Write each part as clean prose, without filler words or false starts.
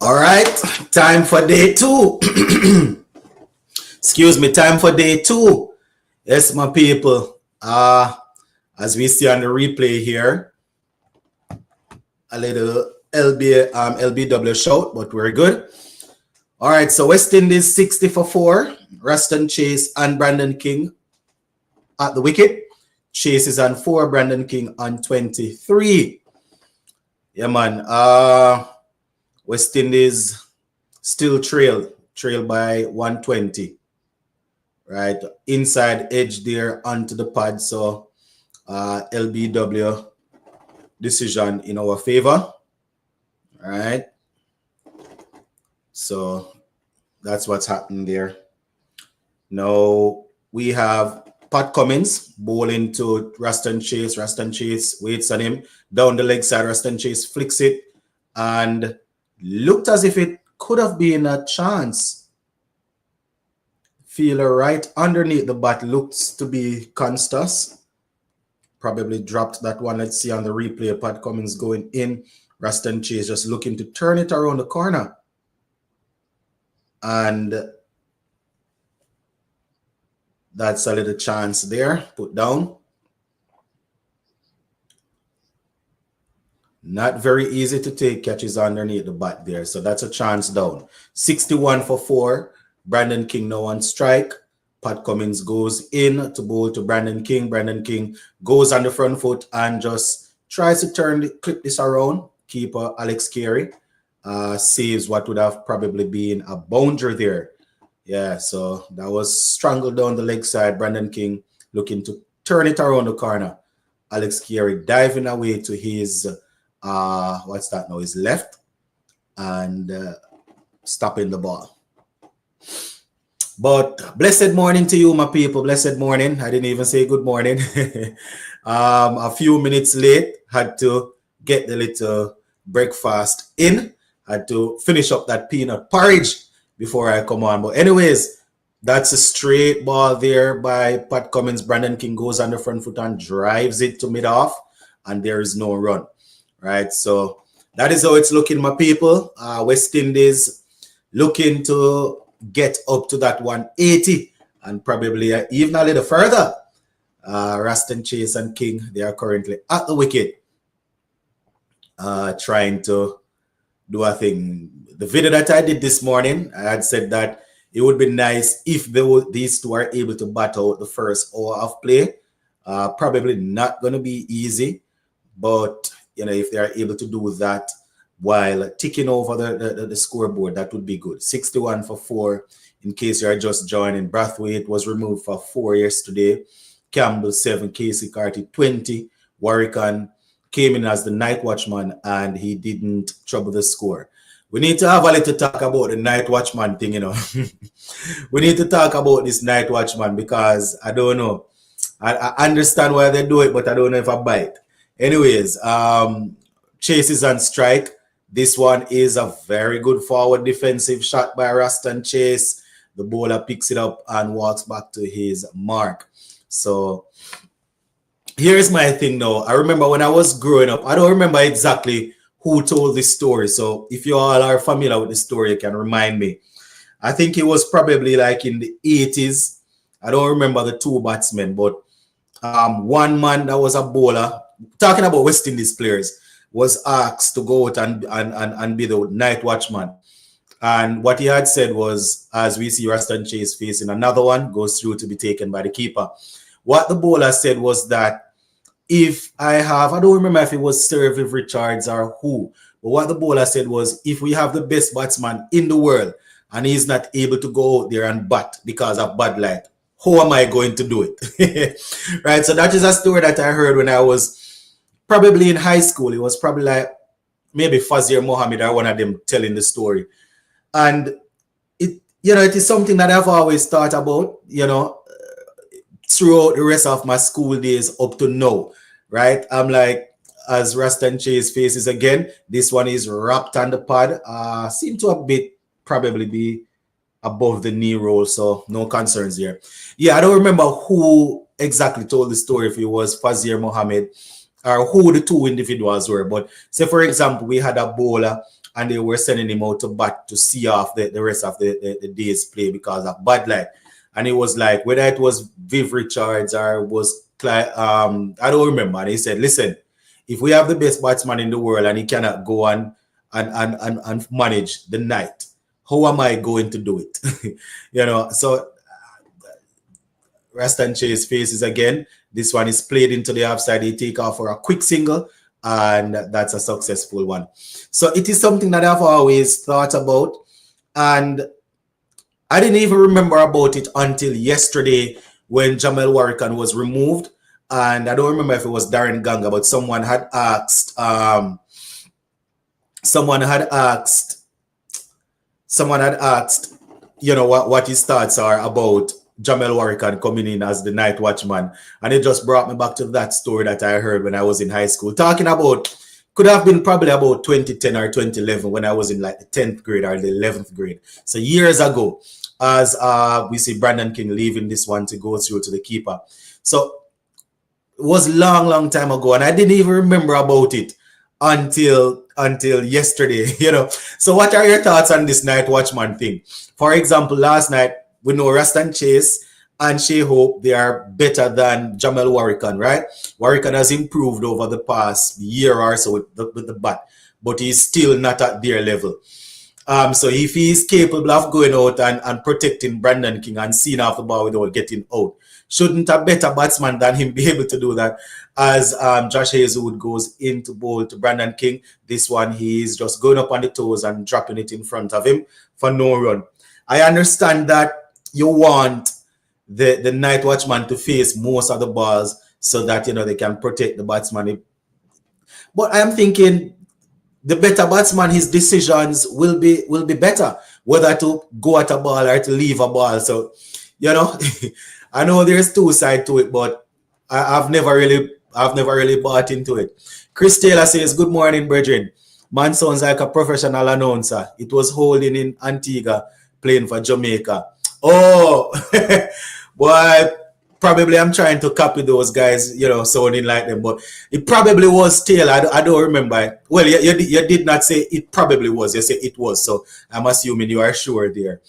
All right, time for day two. Excuse me, time for day two. Yes, my people. As we see on the replay here, a little LBW shout, but we're good. All right, so West Indies 60 for 4. Ruston Chase and Brandon King at the wicket. Chase is on 4, Brandon King on 23. Yeah, man. West Indies still trail by 120. Right, inside edge there onto the pad. So LBW decision in our favor. All right. So that's what's happening there. Now we have Pat Cummins bowling to Ruston Chase. Ruston Chase waits on him down the leg side. Ruston Chase flicks it and looked as if it could have been a chance. Fielder right underneath the bat looks to be Constas. Probably dropped that one. Let's see on the replay. Pat Cummins going in. Ruston Chase just looking to turn it around the corner. And that's a little chance there. Put down. Not very easy to take catches underneath the bat there. So that's a chance down. 61 for 4. Brandon King now on strike. Pat Cummins goes in to bowl to Brandon King. Brandon King goes on the front foot and just tries to clip this around. Keeper Alex Carey saves what would have probably been a boundary there. Yeah, so that was strangled down the leg side. Brandon King looking to turn it around the corner. Alex Carey diving away to his, his left and stopping the ball. But blessed morning to you, my people. Blessed morning. I didn't even say good morning. A few minutes late. Had to get the little breakfast in. Had to finish up that peanut porridge before I come on. But anyways, that's a straight ball there by Pat Cummins. Brandon King goes on the front foot and drives it to mid-off. And there is no run. Right? So that is how it's looking, my people. West Indies looking to get up to that 180 and probably even a little further. Ruston Chase and King, they are currently at the wicket trying to do a thing. The video that I did this morning, I had said that it would be nice if these two are able to bat out the first hour of play. Probably not going to be easy, but if they are able to do that while ticking over the scoreboard, that would be good. 61 for 4. In case you are just joining, Brathwaite was removed for 4 yesterday. Campbell 7, Casey Carty 20. Warwick came in as the night watchman and he didn't trouble the score. We need to have a little talk about the night watchman thing, We need to talk about this night watchman because I don't know. I understand why they do it, but I don't know if I buy it. Anyways, Chase is on strike. This one is a very good forward defensive shot by Ruston Chase. The bowler picks it up and walks back to his mark. So here's my thing now. I remember when I was growing up, I don't remember exactly who told this story. So if you all are familiar with the story, you can remind me. I think it was probably like in the 80s. I don't remember the two batsmen, but one man that was a bowler, talking about West Indies players, was asked to go out and be the night watchman. And what he had said was, as we see Ruston Chase facing another one, goes through to be taken by the keeper. What the bowler said was that I don't remember if it was Sir Viv Richards or who, but what the bowler said was, if we have the best batsman in the world and he's not able to go out there and bat because of bad light, how am I going to do it? Right, so that is a story that I heard when I was probably in high school. It was probably like maybe Fazir Mohammed or one of them telling the story. And it is something that I've always thought about, throughout the rest of my school days up to now, right? I'm like, as Ruston Chase faces again, this one is wrapped on the pad. Seem to a bit probably be above the knee roll, so no concerns here. Yeah, I don't remember who exactly told the story, if it was Fazir Mohammed or who the two individuals were. But say, for example, we had a bowler and they were sending him out to bat to see off the rest of the day's play because of bad light. And it was like, whether it was Viv Richards or was I don't remember. And he said, listen, if we have the best batsman in the world and he cannot go and manage the night, how am I going to do it? So Rastan Chase faces again. This one is played into the offside. He take off for a quick single, and that's a successful one. So it is something that I've always thought about, and I didn't even remember about it until yesterday when Jamel Warrican was removed. And I don't remember if it was Darren Ganga, but someone had asked what his thoughts are about Jamel Warrican coming in as the night watchman. And it just brought me back to that story that I heard when I was in high school, talking about, could have been probably about 2010 or 2011 when I was in like the 10th grade or the 11th grade. So years ago, as we see Brandon King leaving this one to go through to the keeper. So it was long time ago, and I didn't even remember about it until yesterday, So what are your thoughts on this night watchman thing? For example, last night, we know Rastan Chase and Shai Hope, they are better than Jamel Warrican, right? Warrican has improved over the past year or so with the bat, but he's still not at their level. So if he's capable of going out and protecting Brandon King and seeing off the ball without getting out, shouldn't a better batsman than him be able to do that? As Josh Hazelwood goes into bowl to Brandon King, this one he's just going up on the toes and dropping it in front of him for no run. I understand that you want the night watchman to face most of the balls so that they can protect the batsman. But I am thinking the better batsman, his decisions will be better, whether to go at a ball or to leave a ball. So, I know there's two sides to it, but I've never really bought into it. Chris Taylor says, good morning, brethren. Man sounds like a professional announcer. It was holding in Antigua, playing for Jamaica. Oh, boy, probably I'm trying to copy those guys, sounding like them, but it probably was Taylor. I don't remember. Well, you did not say it probably was. You said it was, so I'm assuming you are sure there.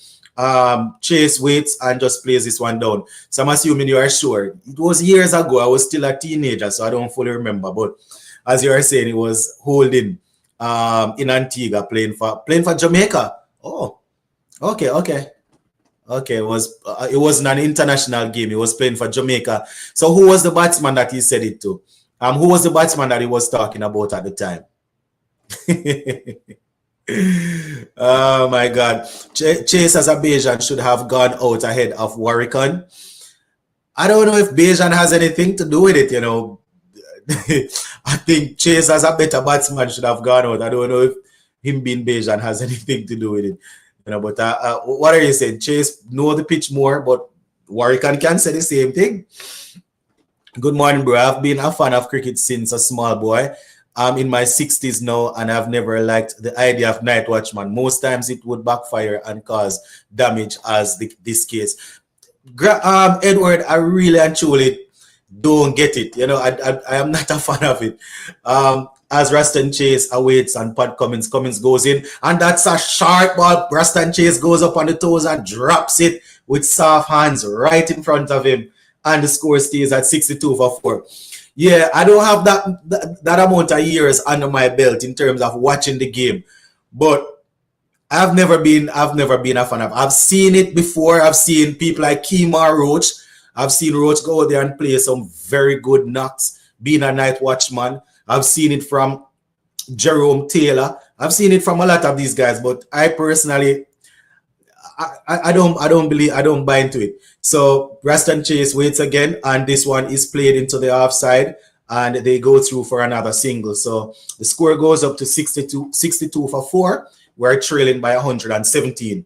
Chase waits and just plays this one down. So I'm assuming you are sure. It was years ago. I was still a teenager, so I don't fully remember. But as you are saying, it was holding in Antigua, playing for Jamaica. Oh, okay. It wasn't an international game. He was playing for Jamaica. So who was the batsman that he said it to? Who was the batsman that he was talking about at the time? Oh my God. Chase as a Bajan should have gone out ahead of Warrican. I don't know if Bajan has anything to do with it, I think Chase as a better batsman should have gone out. I don't know if him being Bajan has anything to do with it. But what are you saying? Chase know the pitch more, but Warrican can say the same thing. Good morning, bro. I've been a fan of cricket since a small boy. I'm in my 60s now, and I've never liked the idea of night watchman. Most times it would backfire and cause damage, as this case. Edward, I really and truly don't get it. I am not a fan of it. As Rastan Chase awaits and Pat Cummins goes in, and that's a sharp ball. Rastan Chase goes up on the toes and drops it with soft hands right in front of him, and the score stays at 62-4. Yeah, I don't have that amount of years under my belt in terms of watching the game, but I've never been a fan of. I've seen it before. I've seen people like Kemar Roach. I've seen Roach go there and play some very good knocks, being a night watchman. I've seen it from Jerome Taylor. I've seen it from a lot of these guys, but I personally, I don't buy into it. So Rastan Chase waits again, and this one is played into the offside, and they go through for another single. So the score goes up to 62-4. We're trailing by 117.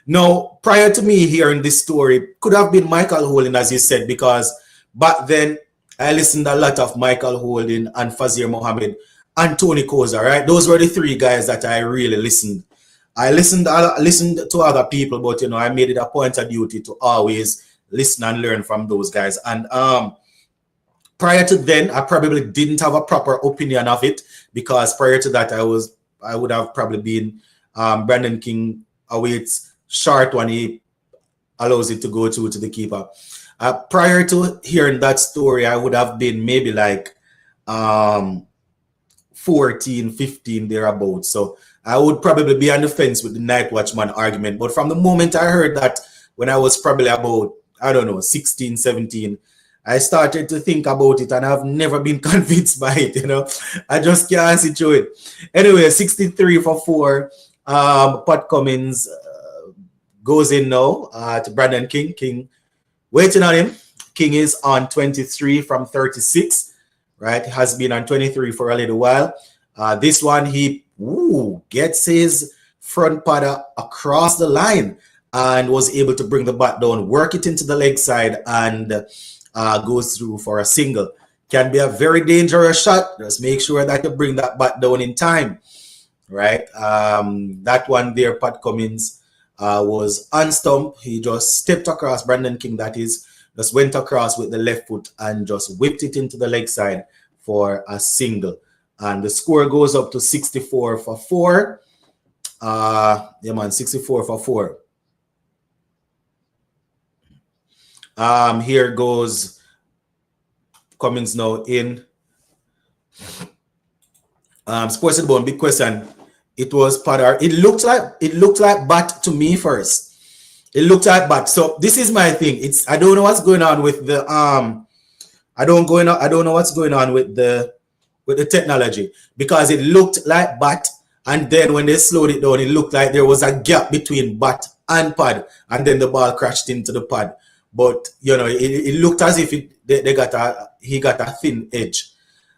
Now, prior to me hearing this story, could have been Michael Holding, as you said, because back then I listened a lot of Michael Holding and Fazir Mohammed and Tony Koza, right? Those were the three guys that I really listened. I listened to other people, but I made it a point of duty to always listen and learn from those guys. And prior to then, I probably didn't have a proper opinion of it, because prior to that, I was I would have probably been Brandon King awaits short when he allows it to go through to the keeper. Prior to hearing that story, I would have been maybe like 14, 15 thereabouts. So I would probably be on the fence with the night watchman argument. But from the moment I heard that, when I was probably about, I don't know, 16, 17, I started to think about it and I've never been convinced by it, you know. I just can't see through it. Anyway, 63 for 4. Pat Cummins goes in now to Brandon King. King waiting on him. King is on 23 from 36, right? Has been on 23 for a little while. This one, he gets his front padder across the line and was able to bring the bat down, work it into the leg side, and goes through for a single. Can be a very dangerous shot. Just make sure that you bring that bat down in time, right? That one there, Pat Cummins was on stump. He just stepped across, Brandon King that is, just went across with the left foot and just whipped it into the leg side for a single. And the score goes up to 64 for 4. Yeah, man, 64 for 4. Here goes Cummins now in. Sports at the Bone, big question. It was Padar. It looked like bat to me first. It looked like bat. So this is my thing. I don't know what's going on with the I don't know what's going on with the technology, because it looked like bat, and then when they slowed it down, it looked like there was a gap between bat and pad, and then the ball crashed into the pad. But you know, it looked as if he got a thin edge.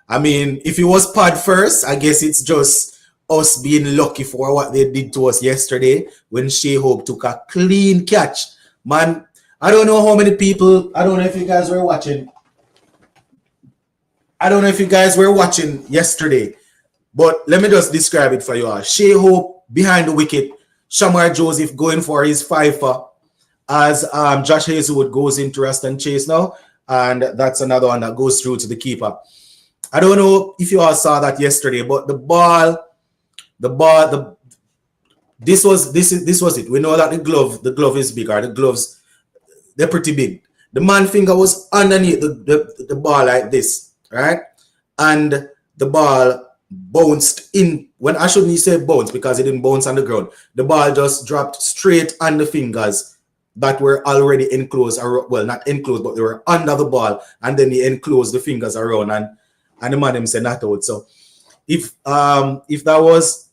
I mean, if it was pad first, I guess it's just us being lucky for what they did to us yesterday when Shai Hope took a clean catch. Man, I don't know how many people, I don't know if you guys were watching. I don't know if you guys were watching yesterday, but let me just describe it for you all. Shai Hope behind the wicket, Shamar Joseph going for his fifer as Josh Hazelwood goes into rest and chase now, and that's another one that goes through to the keeper. I don't know if you all saw that yesterday, but this was it. We know that the glove is big, or the gloves, they're pretty big. The man finger was underneath the ball like this, right? And the ball bounced in. When I shouldn't say bounce, because it didn't bounce on the ground. The ball just dropped straight on the fingers that were already enclosed, or well, not enclosed, but they were under the ball, and then he enclosed the fingers around, and the man himself not out. So if that was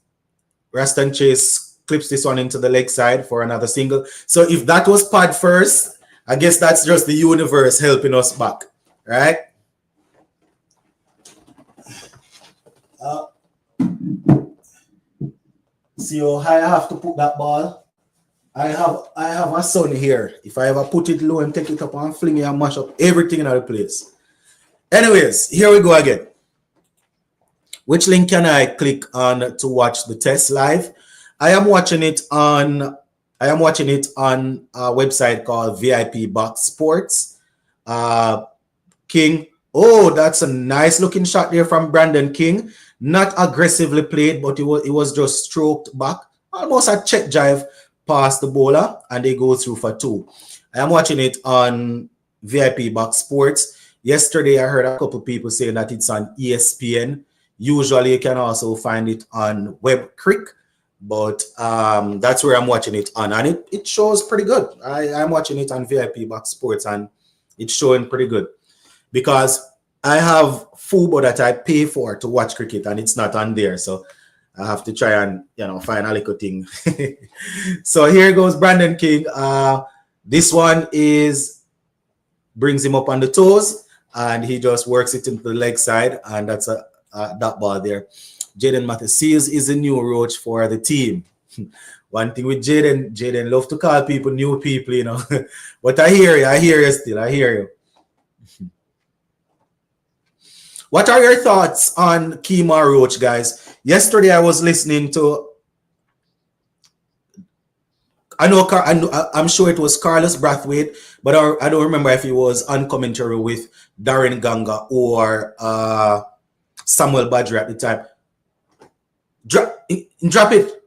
Raston Chase clips this one into the leg side for another single. So if that was pad first, I guess that's just the universe helping us back, right? See how high I have to put that ball. I have a son here. If I ever put it low and take it up and fling it and mash up everything in the place. Anyways, here we go again. Which link can I click on to watch the test live? I am watching it on a website called VIP Box Sports. King. Oh, that's a nice looking shot there from Brandon King. Not aggressively played, but it was just stroked back. Almost a check drive past the bowler, and they go through for 2. I am watching it on VIP Box Sports. Yesterday, I heard a couple people saying that it's on ESPN. Usually, you can also find it on Web Crick, but that's where I'm watching it on, and it shows pretty good. I'm watching it on VIP Box Sports, and it's showing pretty good, because I have Fubo that I pay for to watch cricket, and it's not on there, so I have to try and find a little thing. So here goes Brandon King. This one brings him up on the toes, and he just works it into the leg side, and that's that ball there. Jaden Mathis is a new roach for the team. One thing with Jaden love to call people new people, But I hear you still. I hear you. What are your thoughts on Kemar Roach, guys? Yesterday I was listening to, I'm sure it was Carlos Brathwaite, but I don't remember if he was on commentary with Darren Ganga or Samuel Badger at the time. Drop it.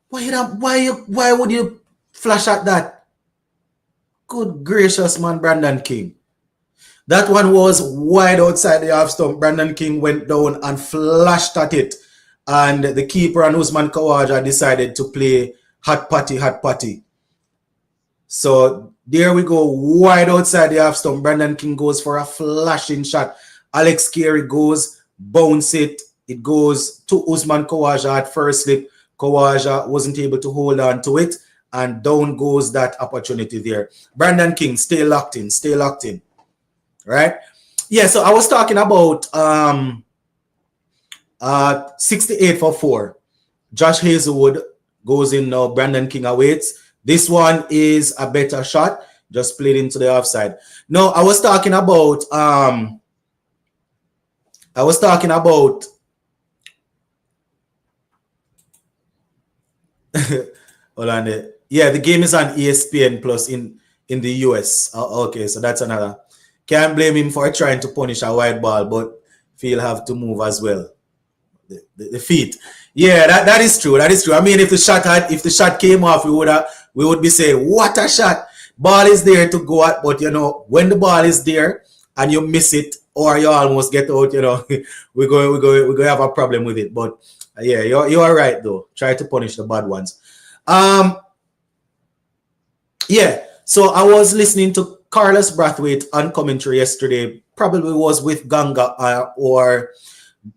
Why would you flash at that? Good gracious, man, Brandon King. That one was wide outside the half stump. Brandon King went down and flashed at it. And the keeper and Usman Khawaja decided to play hot patty. So there we go, wide outside the half stump. Brandon King goes for a flashing shot. Alex Carey goes, bounce it. It goes to Usman Khawaja at first slip. Khawaja wasn't able to hold on to it. And down goes that opportunity there. Brandon King, stay locked in. Right? Yeah, so I was talking about 68 for 4. Josh Hazelwood goes in now. Brandon King awaits. This one is a better shot. Just played into the offside. No, I was talking about hold on there. Yeah, the game is on ESPN Plus in the US. Okay, so that's another. Can't blame him for trying to punish a wide ball, but he'll have to move as well. The feet. Yeah, that is true. That is true. I mean, if the shot came off, we would be saying, what a shot. Ball is there to go at, but when the ball is there and you miss it or you almost get out, we're going to have a problem with it. But yeah, you're right though. Try to punish the bad ones. Yeah. So I was listening to Carlos Brathwaite on commentary yesterday. Probably was with Ganga or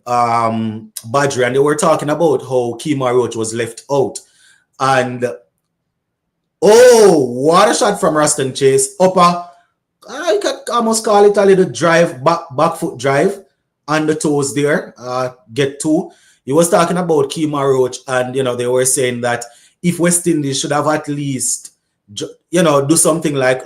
Badri, and they were talking about how Kemar Roach was left out. And what a shot from Ruston Chase. Upper, I could almost call it a little drive, back foot drive on the toes there. Get 2. He was talking about Kemar Roach, and they were saying that if West Indies should have at least do something like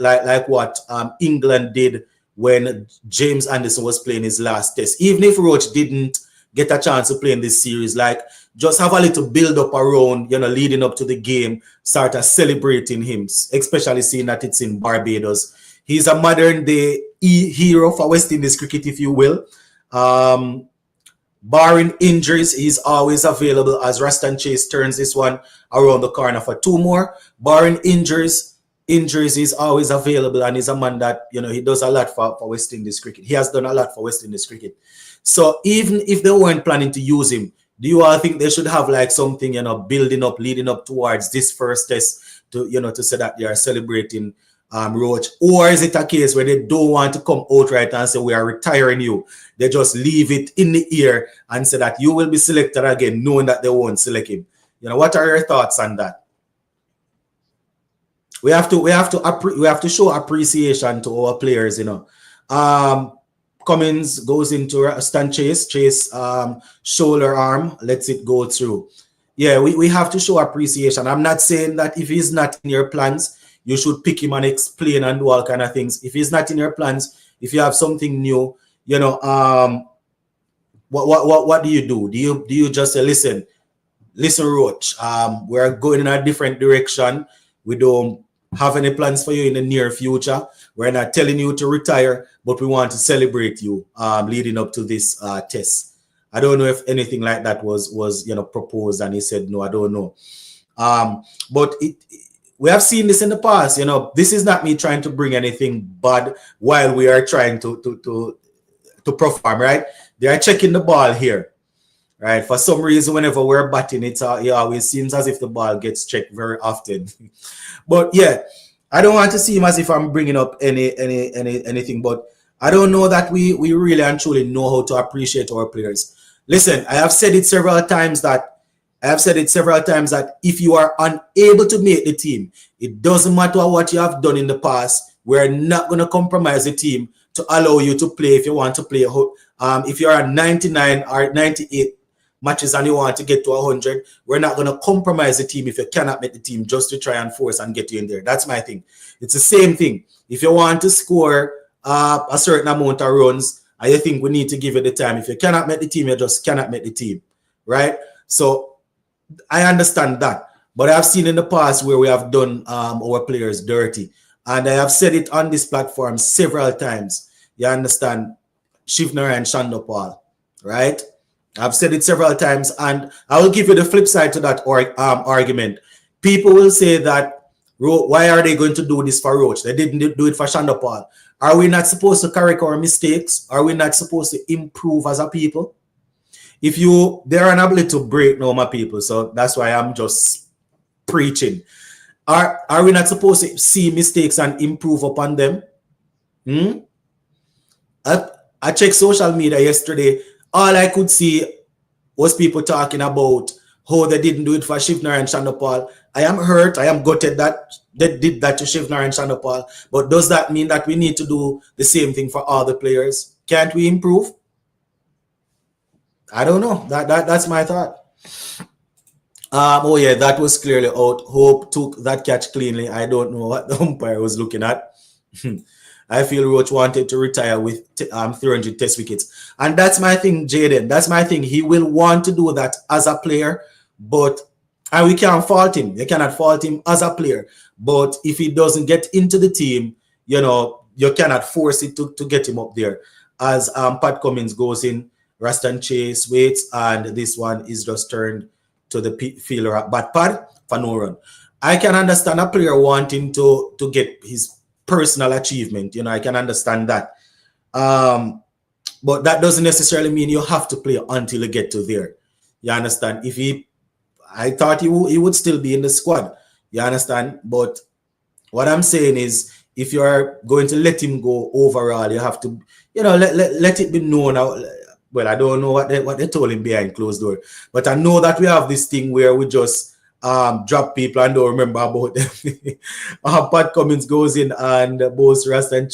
what England did when James Anderson was playing his last test. Even if Roach didn't get a chance to play in this series, like just have a little build up around, leading up to the game, start celebrating him, especially seeing that it's in Barbados. He's a modern day hero for West Indies cricket, if you will. Barring injuries, he's always available as Ruston Chase turns this one around the corner for 2 more. Barring injuries, he's always available, and he's a man that, he does a lot for West Indies cricket. He has done a lot for West Indies cricket. So even if they weren't planning to use him, do you all think they should have like something, building up, leading up towards this first test to, to say that they are celebrating Roach? Or is it a case where they don't want to come outright and say, we are retiring you? They just leave it in the air and say that you will be selected again, knowing that they won't select him. What are your thoughts on that? We have to show appreciation to our players. Cummins goes into Ruston Chase. Shoulder arm, lets it go through. Yeah, we have to show appreciation. I'm not saying that if he's not in your plans, you should pick him and explain and do all kind of things. If he's not in your plans, if you have something new, what do you do? Do you just say, listen, Roach, we're going in a different direction. We don't have any plans for you in the near future. We're not telling you to retire, but we want to celebrate you leading up to this test. I don't know if anything like that was proposed, and he said no. I don't know. But we have seen this in the past. This is not me trying to bring anything bad while we are trying to perform. Right? They are checking the ball here. Right? For some reason, whenever we're batting, it always seems as if the ball gets checked very often. But yeah, I don't want to seem as if I'm bringing up anything. But I don't know that we really and truly know how to appreciate our players. Listen, I have said it several times that if you are unable to make the team, it doesn't matter what you have done in the past. We're not going to compromise the team to allow you to play if you want to play. If you're at 99 or 98 matches and you want to get to 100, we're not going to compromise the team if you cannot make the team just to try and force and get you in there. That's my thing. It's the same thing. If you want to score a certain amount of runs and you think we need to give you the time, if you cannot make the team, you just cannot make the team, right? So I understand that, but I've seen in the past where we have done our players dirty, and I have said it on this platform several times. You understand, Shivnar and Shandopal, right? I've said it several times, and I will give you the flip side to that argument. People will say that, why are they going to do this for Roach? They didn't do it for Shonda Paul. Are we not supposed to correct our mistakes? Are we not supposed to improve as a people? If you, they're unable to break no, my people. So that's why I'm just preaching. Are we not supposed to see mistakes and improve upon them? I checked social media yesterday. All I could see was people talking about how they didn't do it for Shivnar and Shonda Paul. I am hurt. I am gutted that they did that to Shivnar and Shonda Paul. But does that mean that we need to do the same thing for all the players? Can't we improve? I don't know. That's my thought. Oh yeah, that was clearly out. Hope took that catch cleanly. I don't know what the umpire was looking at. I feel Roach wanted to retire with 300 test wickets. And that's my thing, Jaden. That's my thing. He will want to do that as a player, but and we can't fault him. You cannot fault him as a player. But if he doesn't get into the team, you know, you cannot force it to get him up there. As Pat Cummins goes in, Raston Chase waits, and this one is just turned to the fielder at bat pad for no run. I can understand a player wanting to get his personal achievement. You know, I can understand that. But that doesn't necessarily mean you have to play until you get to there. You understand? I thought he would still be in the squad. You understand? But what I'm saying is, if you're going to let him go overall, you have to, you know, let it be known. Well, I don't know what they told him behind closed door, but I know that we have this thing where we just drop people and don't remember about them. Pat Cummins goes in and both Raston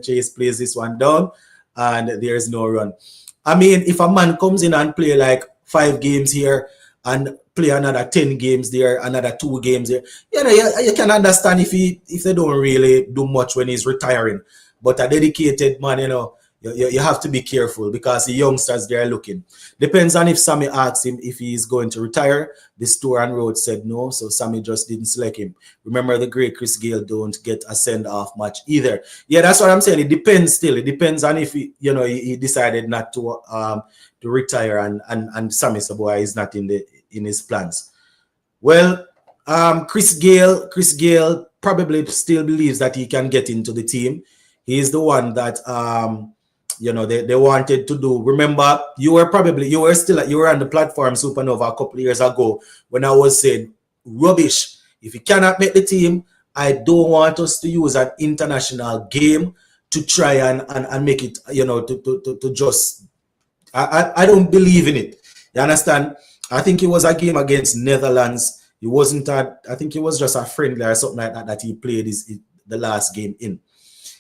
Chase plays this one down, and there's no run. I mean, if a man comes in and play like 5 games here and play another 10 games there, another 2 games there, you know, you can understand if they don't really do much when he's retiring. But a dedicated man, you know, you have to be careful because the youngsters, they're looking. Depends on if Sammy asks him if he's going to retire. The Store and Road said no, so Sammy just didn't select him. Remember, the great Chris Gayle don't get a send-off match either. Yeah, that's what I'm saying. It depends still. It depends on if he decided not to retire, and Sammy Saboy is not in his plans. Well, Chris Gayle probably still believes that he can get into the team. He's the one that they wanted to do. Remember, you were on the platform Supernova a couple of years ago when I was saying, rubbish. If you cannot make the team, I don't want us to use an international game to try and make it, to just. I don't believe in it. You understand? I think it was a game against Netherlands. It wasn't I think it was just a friendly or something like that he played the last game in.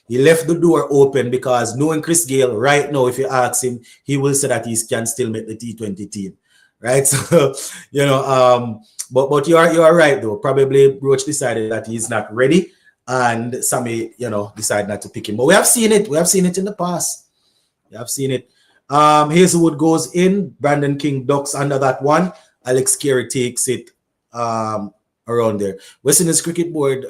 He left the door open because knowing Chris Gayle right now, if you ask him, he will say that he can still make the T20 team, right? So, but you are right though. Probably Roach decided that he's not ready, and Sammy, decided not to pick him. But we have seen it. We have seen it in the past. We have seen it. Hazelwood goes in. Brandon King ducks under that one. Alex Carey takes it. Around there. West Indies Cricket Board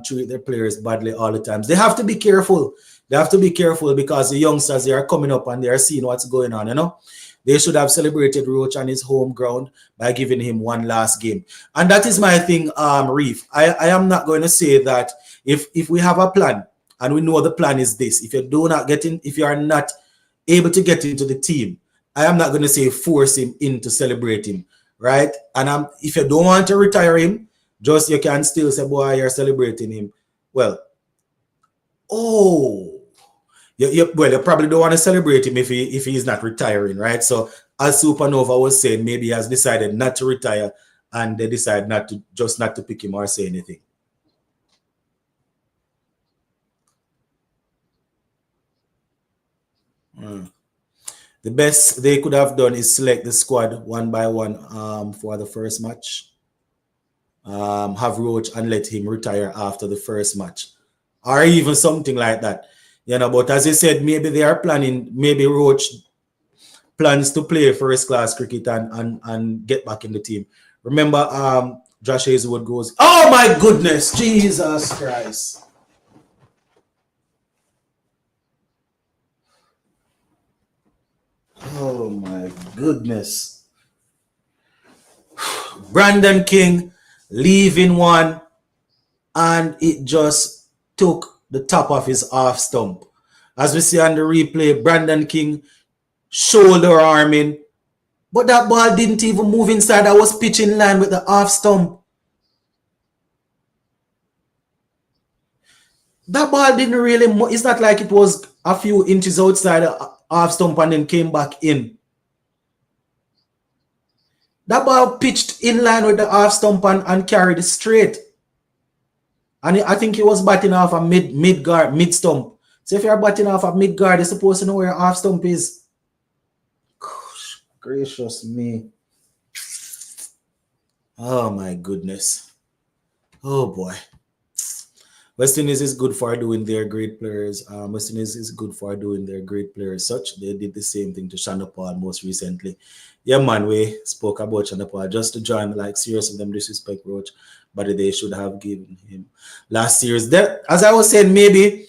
treat their players badly all the time. They have to be careful. They have to be careful because the youngsters, they are coming up and they are seeing what's going on, They should have celebrated Roach on his home ground by giving him one last game. And that is my thing, Reef. I am not going to say that if we have a plan and we know the plan is this, if you are not able to get into the team, I am not going to say force him in to celebrate him, right? And if you don't want to retire him, you can still say, boy, you're celebrating him. Well, you probably don't want to celebrate him if he's not retiring, right? So as Supernova was saying, maybe he has decided not to retire and they decide not to pick him or say anything. The best they could have done is select the squad one by one for the first match. Have Roach and let him retire after the first match, or even something like that, But as you said, maybe they are planning. Maybe Roach plans to play first class cricket and get back in the team. Remember, Josh Hazelwood goes. Oh my goodness, Jesus Christ! Oh my goodness. Brandon King leaving one, and it just took the top of his half stump. As we see on the replay, Brandon King shoulder arming, but that ball didn't even move inside. I was pitching line with the half stump. That ball didn't really, it's not like it was a few inches outside the half stump and then came back in. That ball pitched in line with the half stump and carried it straight. And I think he was batting off a mid stump. So if you're batting off a mid guard, you're supposed to know where your half stump is. Gosh, gracious me. Oh my goodness. Oh boy. West Indies is good for doing their great players. West Indies is good for doing their great players. Such they did the same thing to Chandrapal most recently. Yeah, man, we spoke about Chandrapal just to join, like, seriously, them disrespect Roach, but they should have given him last year's. That, as I was saying, maybe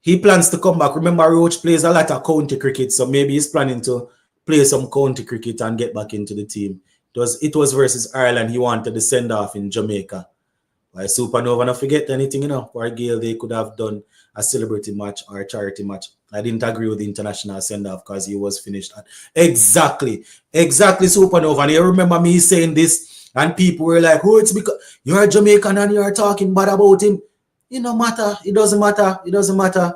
he plans to come back. Remember, Roach plays a lot of county cricket, so maybe he's planning to play some county cricket and get back into the team. It was versus Ireland. He wanted the send off in Jamaica. Why Supernova not forget anything, for Gale, they could have done a celebrity match or a charity match. I didn't agree with the international send-off because he was finished at exactly Supernova. And you remember me saying this, and people were like, oh, it's because you're a Jamaican and you're talking bad about him. It don't matter. It doesn't matter. It doesn't matter.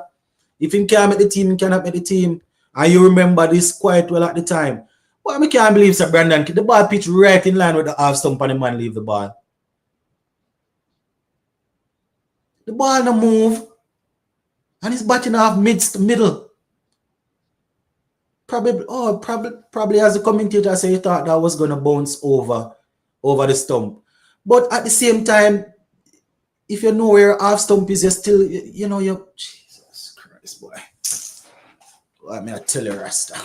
If he can't make the team, he cannot make the team. And you remember this quite well at the time. But I can't believe Sir Brandon, the ball pitched right in line with the half stump and the man leave the ball. The ball no move, and he's batting off middle. Probably as the commentator said, he thought that was gonna bounce over the stump. But at the same time, if you know where half stump is, you're still, you're Jesus Christ, boy. Let me tell you, Rasta.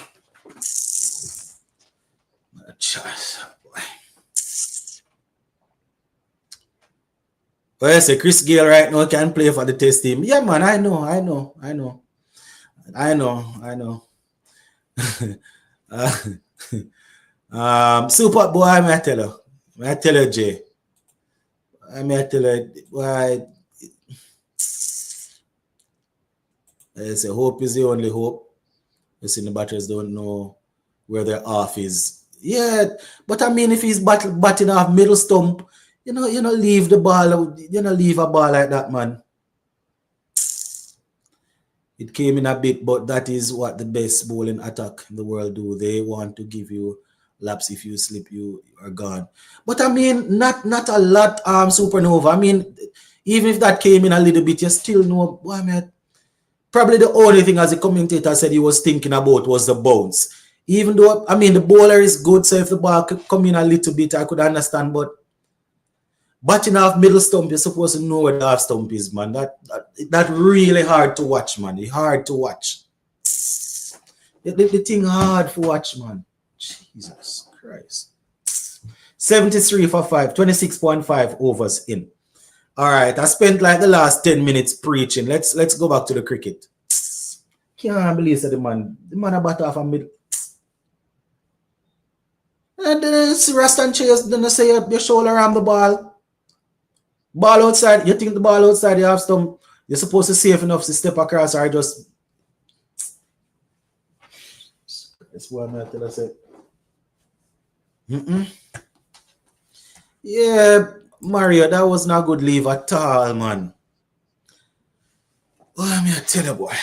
Well, I say Chris Gale right now can play for the test team. Yeah, man, I know. Super boy, I tell you, Jay. I tell you, why? I say Hope is the only hope. You see, the batters don't know where their off is. Yeah, but I mean, if he's batting off middle stump, leave the ball, leave a ball like that, man. It came in a bit, but that is what the best bowling attack in the world do. They want to give you laps. If you slip, you are gone. But I mean, not a lot, Supernova. I mean, even if that came in a little bit, you still know, boy, man. Probably the only thing, as the commentator said, he was thinking about was the bounce. Even though, I mean, the bowler is good, so if the ball could come in a little bit, I could understand, but batting off middle stump, you're supposed to know where the half stump is, man. That really hard to watch, man. It's hard to watch. The thing hard for watch, man. Jesus Christ. 73 for 5, 26.5 overs in. All right, I spent like the last 10 minutes preaching. Let's go back to the cricket. Can't believe that the man bat off a middle. And then Rasta and Chase, then say your shoulder around the ball. Ball outside, you think the ball outside, you have some, you're supposed to safe enough to step across or just. That's what I'm going to tell you. Yeah, Mario, that was not a good leave at all, man. Oh, I'm going to tell you, boy.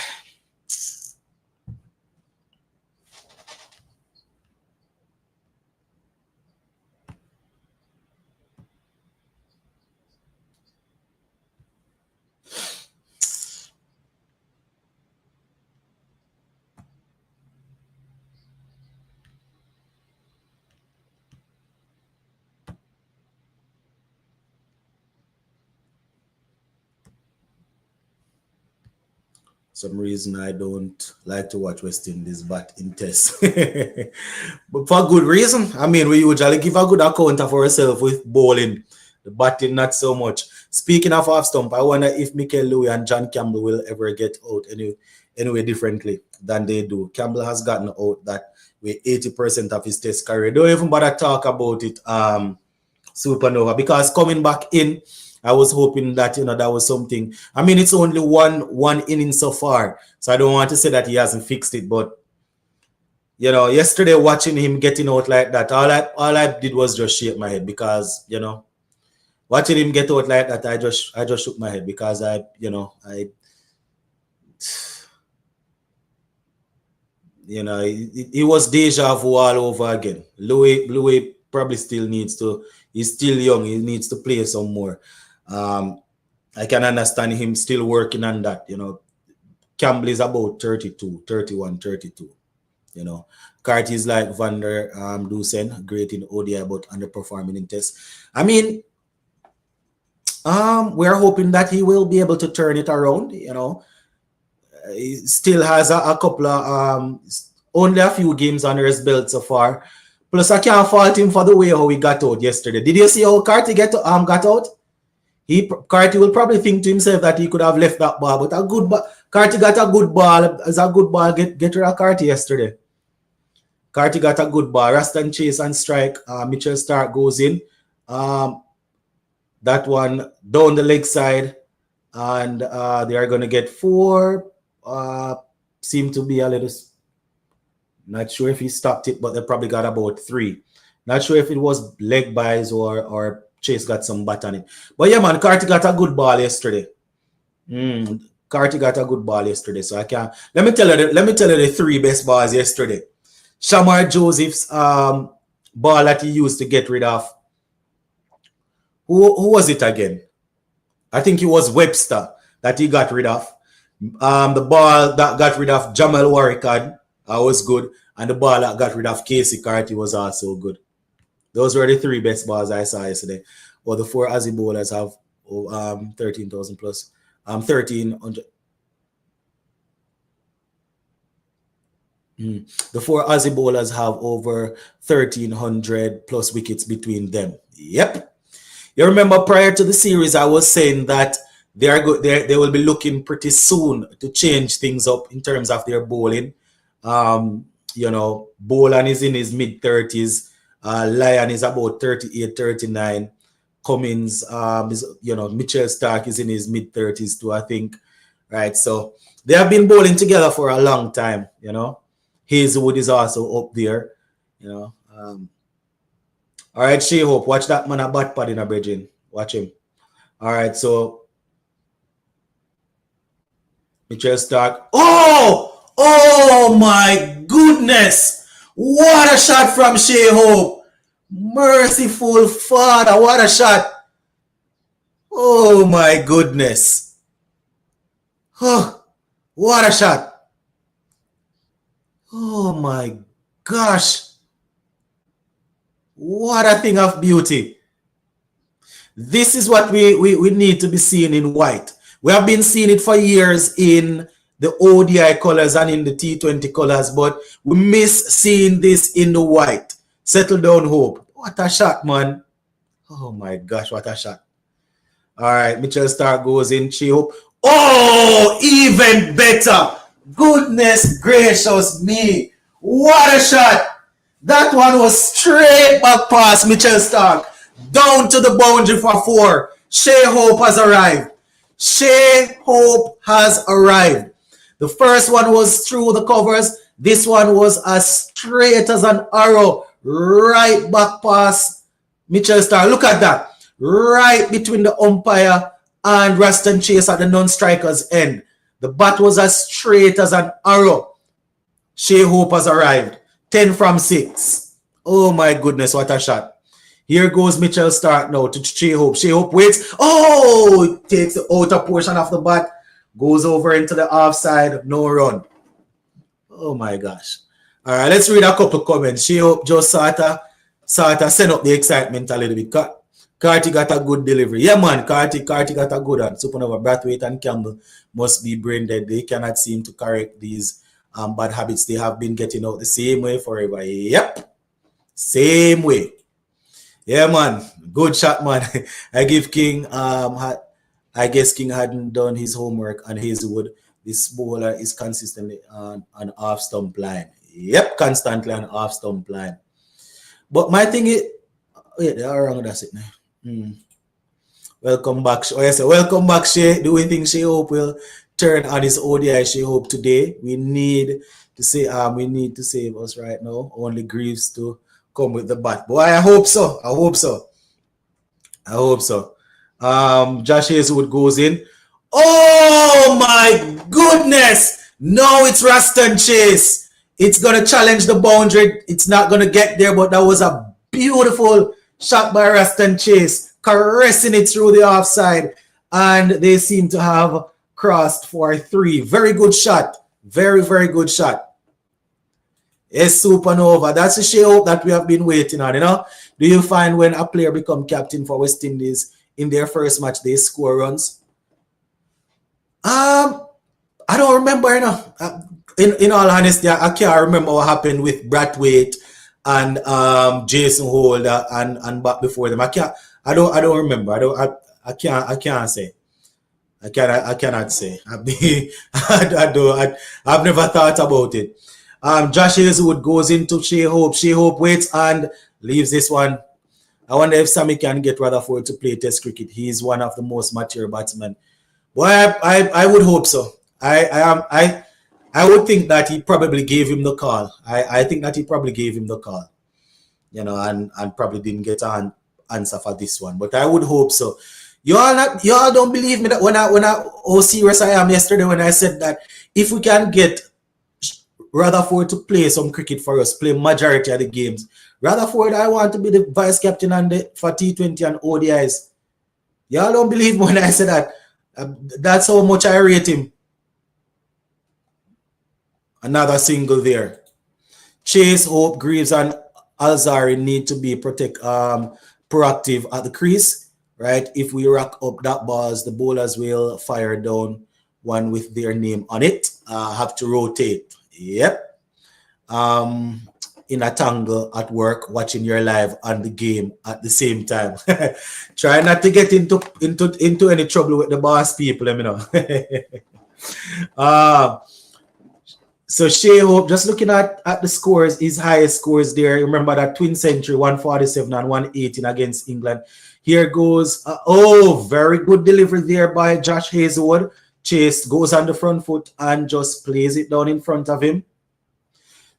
Some reason I don't like to watch West Indies bat in tests. But for good reason. I mean, we usually give a good account of ourselves with bowling. The batting, not so much. Speaking of off stump, I wonder if Mikel Louis and John Campbell will ever get out anyway differently than they do. Campbell has gotten out that with 80% of his test career. Don't even bother talk about it, Supernova, because coming back in, I was hoping that that was something. I mean, it's only one inning so far, so I don't want to say that he hasn't fixed it, but yesterday watching him getting out like that, all I did was just shake my head because watching him get out like that, I just shook my head because it was deja vu all over again. Louis probably still needs to. He's still young. He needs to play some more. I can understand him still working on that. Campbell is about 32, 31, 32. Carty is like Van der Dusen, great in ODI but underperforming in tests. I mean, we're hoping that he will be able to turn it around. He still has a couple of only a few games under his belt so far. Plus, I can't fault him for the way how he got out yesterday. Did you see how Carty got out? Carty will probably think to himself that he could have left that ball, but Carty got a good ball. It's a good ball. Get rid of Carty yesterday. Carty got a good ball. Raston chase and strike. Mitchell Stark goes in. That one down the leg side, and they are going to get 4. Seem to be a little. Not sure if he stopped it, but they probably got about 3. Not sure if it was leg buys or Chase got some bat on it. But yeah, man, Carty got a good ball yesterday. Carty got a good ball yesterday. So I can't. Let me tell you the 3 best balls yesterday. Shamar Joseph's ball that he used to get rid of. Who was it again? I think it was Webster that he got rid of. The ball that got rid of Jamal Warrican was good. And the ball that got rid of Casey Carty was also good. Those were the 3 best balls I saw yesterday. Well, the 4 Aussie bowlers have 13,000 plus. 1,300. The 4 Aussie bowlers have over 1,300 plus wickets between them. Yep. You remember prior to the series, I was saying that they will be looking pretty soon to change things up in terms of their bowling. Bolan is in his mid-30s. Lyon is about 38, 39. Cummins, Mitchell Stark is in his mid-30s too, I think. Right, so they have been bowling together for a long time, Hazelwood is also up there, All right, Shai Hope, watch that man a bat pad in a bridging. Watch him. All right, so Mitchell Stark. Oh my goodness! What a shot from Shai Hope! Merciful Father, what a shot! Oh my goodness! What a shot! Oh my gosh! What a thing of beauty! This is what we need to be seeing in white. We have been seeing it for years in the ODI colors and in the T20 colors, but we miss seeing this in the white. Settle down, Hope. What a shot, man. Oh my gosh, what a shot. All right, Mitchell Stark goes in. Shai Hope. Oh, even better. Goodness gracious me. What a shot. That one was straight back past Mitchell Stark. Down to the boundary for 4. Shai Hope has arrived. Shai Hope has arrived. The first one was through the covers. This one was as straight as an arrow. Right back past Mitchell Stark. Look at that. Right between the umpire and Raston Chase at the non-striker's end. The bat was as straight as an arrow. Shai Hope has arrived. 10 from 6. Oh my goodness, what a shot. Here goes Mitchell Stark now to Shai Hope. Shai Hope waits. Oh, takes the outer portion of the bat. Goes over into the offside. No run. Oh my gosh. All right, let's read a couple comments. Shai Hope just sort of send up the excitement a little bit. Carty got a good delivery. Yeah, man, Carty got a good one. Supernova, Brathwaite and Campbell must be brain dead. They cannot seem to correct these bad habits. They have been getting out the same way forever. Yep. Same way. Yeah, man. Good shot, man. I give King, I guess King hadn't done his homework on Hazelwood. this bowler is consistently on off stump line. Yep, constantly on off stump line. But my thing is, wait, they are wrong. That's it now. Welcome back. Oh, yes, welcome back, Shai. Do we think Shai Hope will turn on his ODI Shai Hope today? We need to say, we need to save us right now. Only Greaves to come with the bat. Boy, I hope so. I hope so. I hope so. Josh Hazelwood goes in. Oh my goodness! No, it's Raston Chase. It's gonna challenge the boundary. It's not gonna get there, but that was a beautiful shot by Raston Chase, caressing it through the offside, and they seem to have crossed for 3. Very good shot. Very, very good shot. Yes, supernova. That's the Shai Hope that we have been waiting on. Do you find when a player become captain for West Indies in their first match, they score runs? I don't remember. In all honesty, I can't remember what happened with Brathwaite and Jason Holder and back before them. I don't remember. I can't say. I cannot say. I've never thought about it. Josh Hazelwood goes into Shai Hope. Shai Hope waits and leaves this one. I wonder if Sammy can get Rutherford to play Test cricket. He's one of the most mature batsmen. Well, I would hope so. I would think that he probably gave him the call. I think that he probably gave him the call, and probably didn't get an answer for this one. But I would hope so. Y'all don't believe me that when I how serious I am yesterday when I said that if we can get Rutherford to play some cricket for us, play majority of the games. Rutherford, I want to be the vice captain for T20 and ODIs. Y'all don't believe me when I say that. That's how much I rate him. Another single there. Chase, Hope, Greaves, and Alzari need to be proactive at the crease, right? If we rack up that balls, the bowlers will fire down one with their name on it. Have to rotate. Yep. In a tangle at work, watching your live and the game at the same time. Try not to get into any trouble with the boss people, let me know. So Shai Hope, just looking at the scores, his highest scores there. Remember that twin century, 147 and 118 against England. Here goes, very good delivery there by Josh Hazelwood. Chase goes on the front foot and just plays it down in front of him.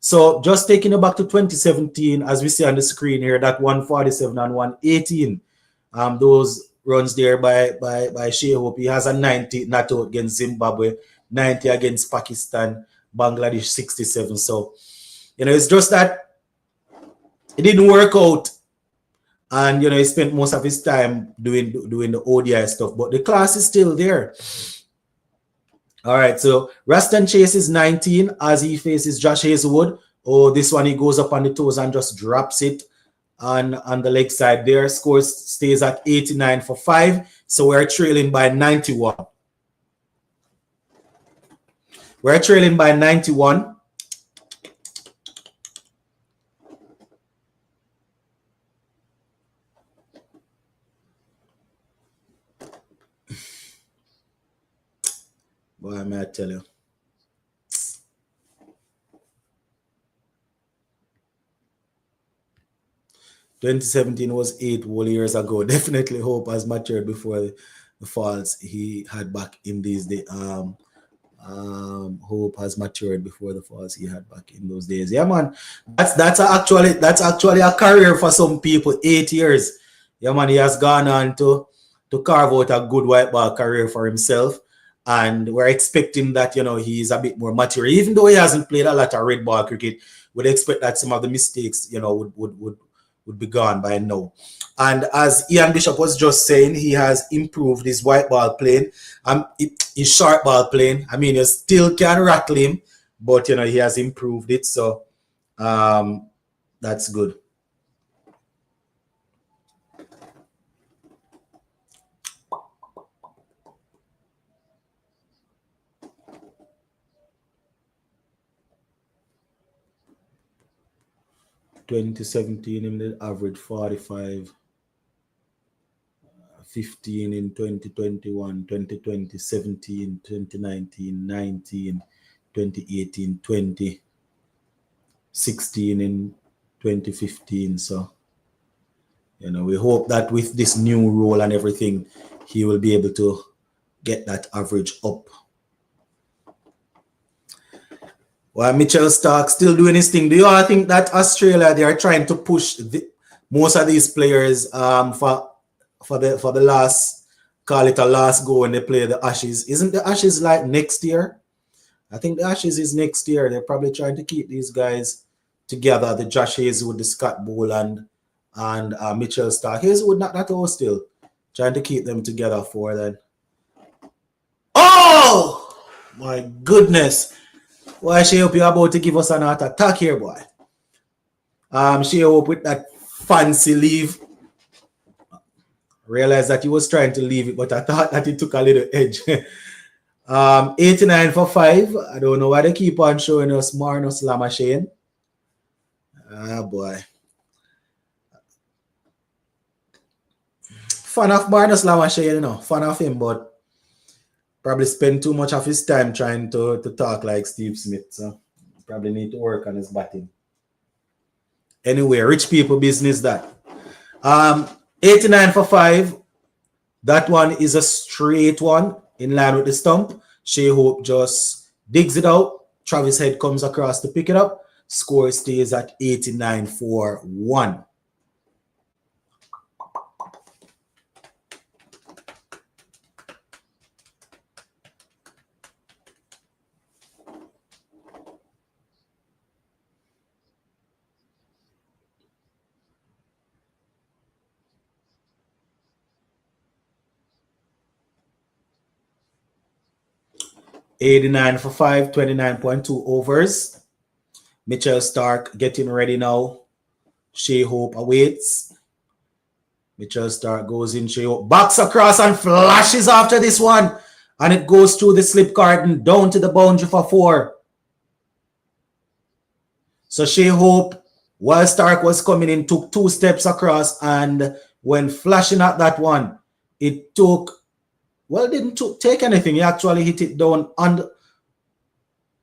So just taking it back to 2017, as we see on the screen here, that 147 and 118, those runs there by Shai Hope. He has a 90 not out against Zimbabwe, 90 against Pakistan, Bangladesh 67. So, it's just that it didn't work out. And, he spent most of his time doing the ODI stuff. But the class is still there. All right, so Raston Chase is 19 as he faces Josh Hazelwood. Oh, this one he goes up on the toes and just drops it on the leg side there. Score stays at 89 for 5. So we're trailing by 91. We're trailing by 91. Boy, may I tell you. "2017 was 8 whole years ago. Definitely Hope has matured before the faults he had back in these days. Hope has matured before the faults he had back in those days." Yeah, man. That's actually a career for some people. 8 years. Yeah, man. He has gone on to carve out a good white ball career for himself. And we're expecting that, he's a bit more mature. Even though he hasn't played a lot of red ball cricket, we'd expect that some of the mistakes, would be gone by now. And as Ian Bishop was just saying, he has improved his white ball playing, his short ball playing. I mean, you still can rattle him, but, he has improved it. So that's good. "2017 in the average 45, 15 in 2021, 2020, 17, 2019, 19, 2018, 20, 16 in 2015. So, we hope that with this new role and everything, he will be able to get that average up. Well, Mitchell Stark still doing his thing. Do you all think that Australia, they are trying to push most of these players for the last, call it a last go when they play the Ashes? Isn't the Ashes like next year? I think the Ashes is next year. They're probably trying to keep these guys together. The Josh Hazelwood, the Scott Boland, and Mitchell Stark. Hazelwood not that old still. Trying to keep them together for that. Oh! My goodness. Why, Shai Hope, you're about to give us an heart attack here, boy. Shai Hope with that fancy leave. Realized that he was trying to leave it, but I thought that he took a little edge. 89 for 5. I don't know why they keep on showing us Marnus Lamashane. Ah, boy. Fan of Marnus Lamashane, fan of him, but probably spend too much of his time trying to talk like Steve Smith. So probably need to work on his batting. Anyway, rich people business that. 89 for 5. That one is a straight one in line with the stump. Shai Hope just digs it out. Travis Head comes across to pick it up. Score stays at 89 for 1. $89 for 5, 29.2 overs. Mitchell Stark getting ready now. Shai Hope awaits. Mitchell Stark goes in. Shai Hope backs across and flashes after this one. And it goes through the slip carton down to the boundary for 4. So Shai Hope, while Stark was coming in, took 2 steps across. And when flashing at that one, it took, well, it didn't take anything. He actually hit it down on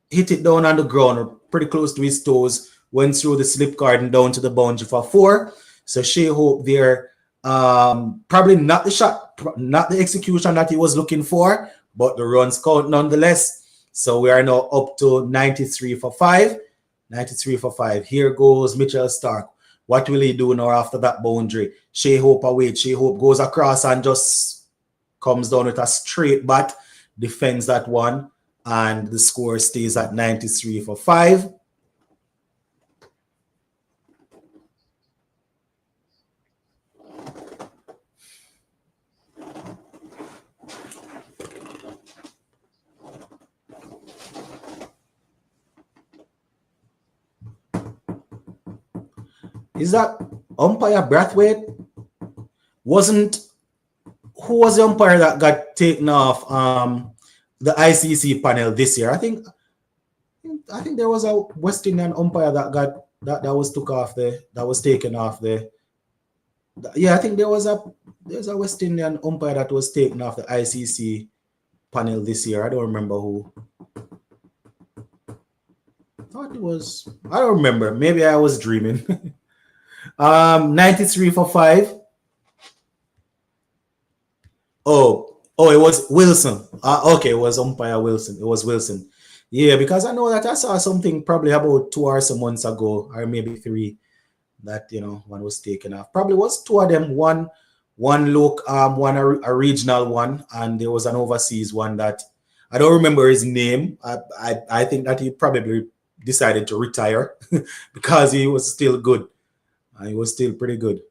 the ground, pretty close to his toes, went through the slip carton down to the boundary for 4. So Shai Hope there, probably not the shot, not the execution that he was looking for, but the runs count nonetheless. So we are now up to 93 for 5. 93 for 5. Here goes Mitchell Stark. What will he do now after that boundary? Shai Hope awaits. Shai Hope goes across and just comes down with a straight bat, defends that one, and the score stays at 93 for 5. Is that umpire Brathwaite? Who was the umpire that got taken off the ICC panel this year? I think there was a West Indian umpire that was taken off the. Yeah, I think there's a West Indian umpire that was taken off the ICC panel this year. I don't remember who. I don't remember. Maybe I was dreaming. 93 for 5. Oh, it was Wilson. Okay, it was umpire Wilson. It was Wilson. Yeah, because I know that I saw something probably about 2 or some months ago, or maybe 3, that one was taken off. Probably was 2 of them. One look, one a regional one, and there was an overseas one that I don't remember his name. I think that he probably decided to retire because he was still good. He was still pretty good.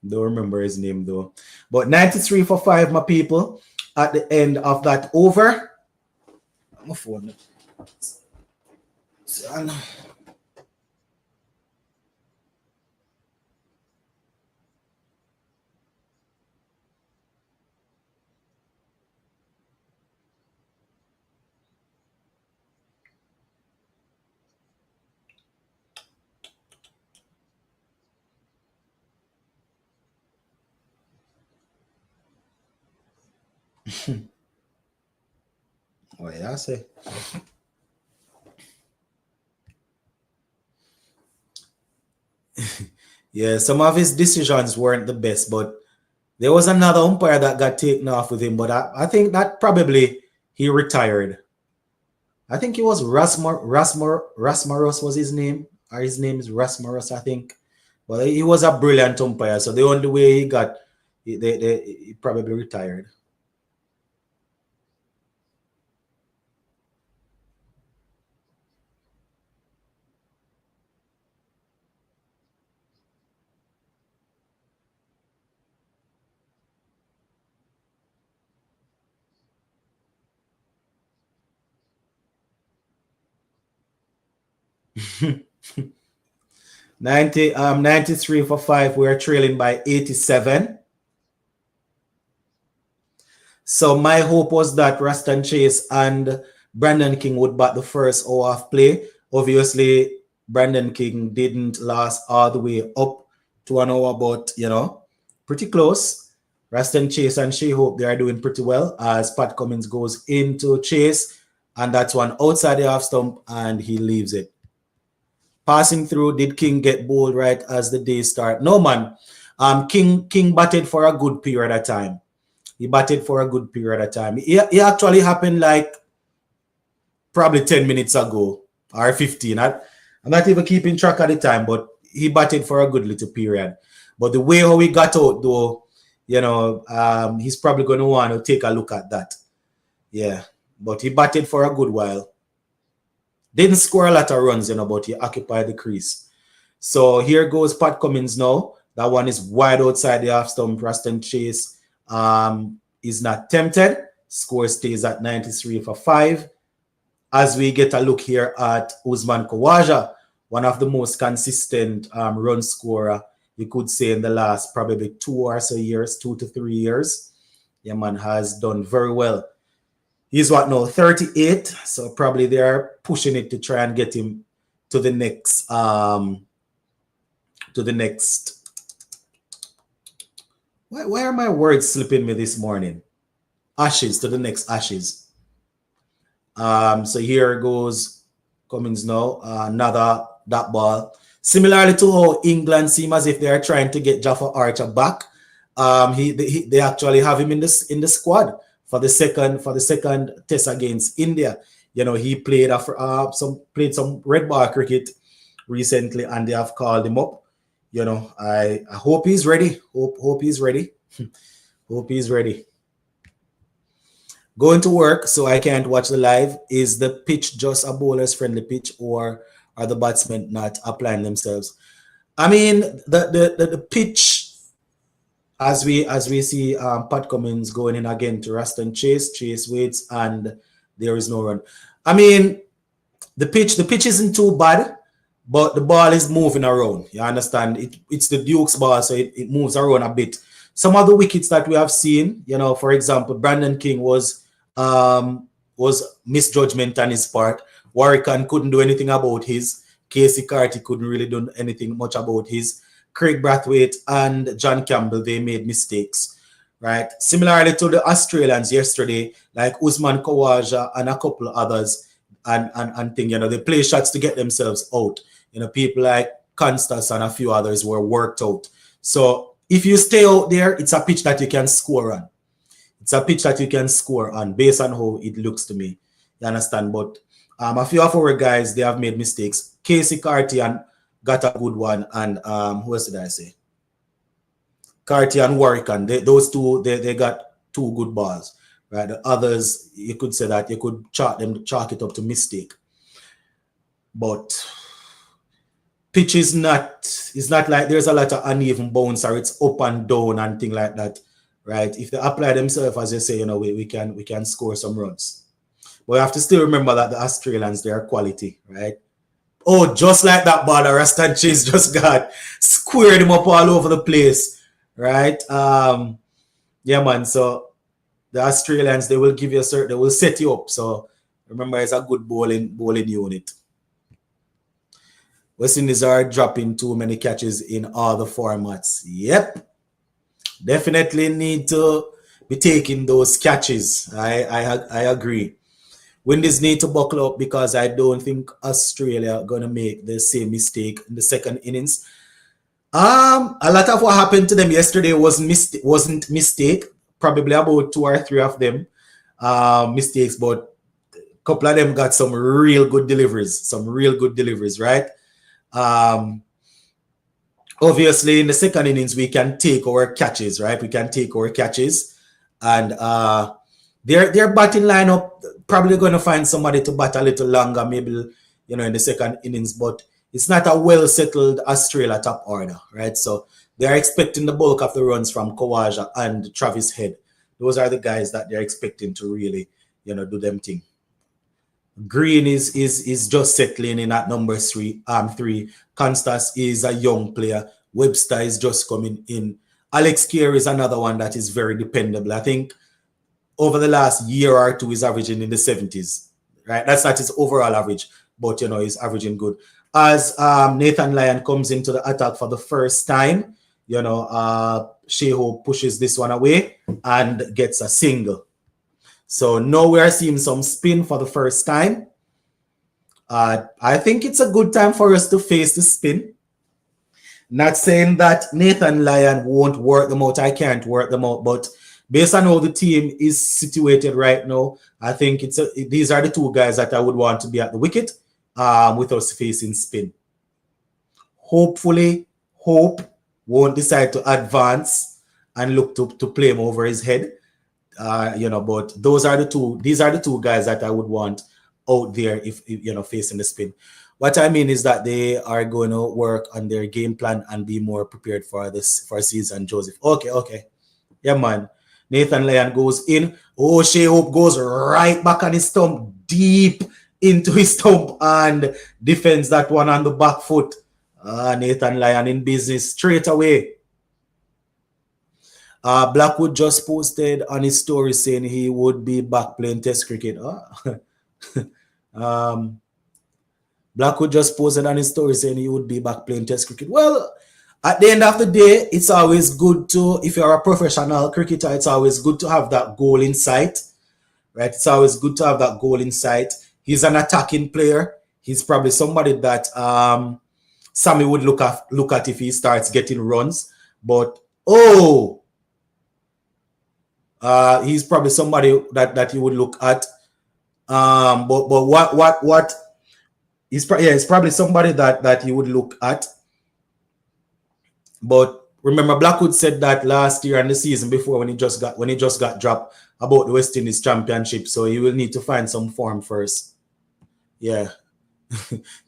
Don't remember his name though. But 93 for 5, my people, at the end of that over. My phone. Oh, yeah, I say. Yeah, some of his decisions weren't the best, but there was another umpire that got taken off with him. But I think that probably he retired. I think it was Rasmus was his name, or his name is Rasmus, I think. But he was a brilliant umpire, so the only way he got, he probably retired. 93 for 5. We're trailing by 87. So my hope was that Raston Chase and Brandon King would bat the first hour of play. Obviously, Brandon King didn't last all the way up to an hour, but pretty close. Raston Chase and Shai Hope, they are doing pretty well as Pat Cummins goes into Chase, and that's one outside the half stump, and he leaves it. Passing through, did King get bowled right as the day start? No, man. King batted for a good period of time. He batted for a good period of time. It actually happened like probably 10 minutes ago or 15. I'm not even keeping track of the time, but he batted for a good little period. But the way how he got out, though, he's probably going to want to take a look at that. Yeah, but he batted for a good while. Didn't score a lot of runs, but he occupied the crease. So here goes Pat Cummins now. That one is wide outside the half stump. Raston Chase is not tempted. Score stays at 93 for 5. As we get a look here at Usman Khawaja, one of the most consistent run scorer, you could say, in the last probably 2 or so years, 2 to 3 years. Yeah, man has done very well. He's what now, 38. So probably they're pushing it to try and get him to the next why are my words slipping me this morning? Ashes, to the next Ashes. So here goes Cummins now. Another that ball. Similarly to how England seem as if they are trying to get Jaffa Archer back. They actually have him in the squad for the second test against India. He played some red ball cricket recently, and they have called him up. I hope he's ready. Hope he's ready. Hope he's ready. Going to work, so I can't watch the live. Is the pitch just a bowler's friendly pitch, or are the batsmen not applying themselves? I mean, the pitch, as we see Pat Cummins going in again to Raston Chase. Chase waits, and there is no run. I mean, the pitch isn't too bad, but the ball is moving around. You understand? It's the Duke's ball, so it moves around a bit. Some of the wickets that we have seen, for example, Brandon King was misjudgment on his part. Warwican couldn't do anything about his. Casey Carty couldn't really do anything much about his. Craig Brathwaite and John Campbell, they made mistakes, right? Similarly to the Australians yesterday, like Usman Khawaja and a couple of others, and thing, they play shots to get themselves out. People like Constas and a few others were worked out. So if you stay out there, it's a pitch that you can score on. It's a pitch that you can score on based on how it looks to me. You understand? But a few of our guys, they have made mistakes. Casey Carty got a good one, and who else did I say? Carty and Warwican. Those two, they got 2 good balls. Right? The others, you could say that you could chalk it up to mistake. But pitch is not like there's a lot of uneven bounce, or it's up and down and thing like that. Right? If they apply themselves, as you say, we can score some runs. But we have to still remember that the Australians, they are quality, right? Oh, just like that ball, Raston Chase just got squared him up all over the place, right? Yeah, man. So the Australians, they will give you they will set you up. So remember, it's a good bowling unit. West Indies are dropping too many catches in all the formats. Yep. Definitely need to be taking those catches. I agree. Windies need to buckle up because I don't think Australia are going to make the same mistake in the second innings. A lot of what happened to them yesterday wasn't mistake. Probably about 2 or 3 of them mistakes, but a couple of them got some real good deliveries, right? Obviously, in the second innings, we can take our catches, right? We can take our catches, and their batting lineup probably going to find somebody to bat a little longer, maybe in the second innings, but it's not a well-settled Australia top order, right? So they are expecting the bulk of the runs from Kawaja and Travis Head. Those are the guys that they're expecting to really, do them thing. Green is just settling in at number 3. Constas is a young player. Webster is just coming in. Alex Carey is another one that is very dependable. I think over the last year or two, he's averaging in the 70s, right? That's not his overall average, but he's averaging good. As Nathan Lyon comes into the attack for the first time, Shai Hope pushes this one away and gets a single. So now we are seeing some spin for the first time. I think it's a good time for us to face the spin. Not saying that Nathan Lyon won't work them out. I can't work them out. But based on how the team is situated right now, I think these are the 2 guys that I would want to be at the wicket with us facing spin. Hopefully, Hope won't decide to advance and look to play him over his head. But these are the 2 guys that I would want out there if facing the spin. What I mean is that they are going to work on their game plan and be more prepared for season. Joseph. Okay. Yeah, man. Nathan Lyon goes in. Oh, Shai Hope goes right back on his stump, deep into his stump, and defends that one on the back foot. Nathan Lyon in business straight away. Blackwood just posted on his story saying he would be back playing Test cricket. Blackwood just posted on his story saying he would be back playing Test cricket. Well, at the end of the day, it's always good to, if you're a professional cricketer, it's always good to have that goal in sight, right? It's always good to have that goal in sight. He's an attacking player. He's probably somebody that Sammy would look at if he starts getting runs. But he's probably somebody that you would look at. But he's probably somebody that you would look at. But remember, Blackwood said that last year and the season before when he just got dropped about the West Indies Championship. So he will need to find some form first. Yeah,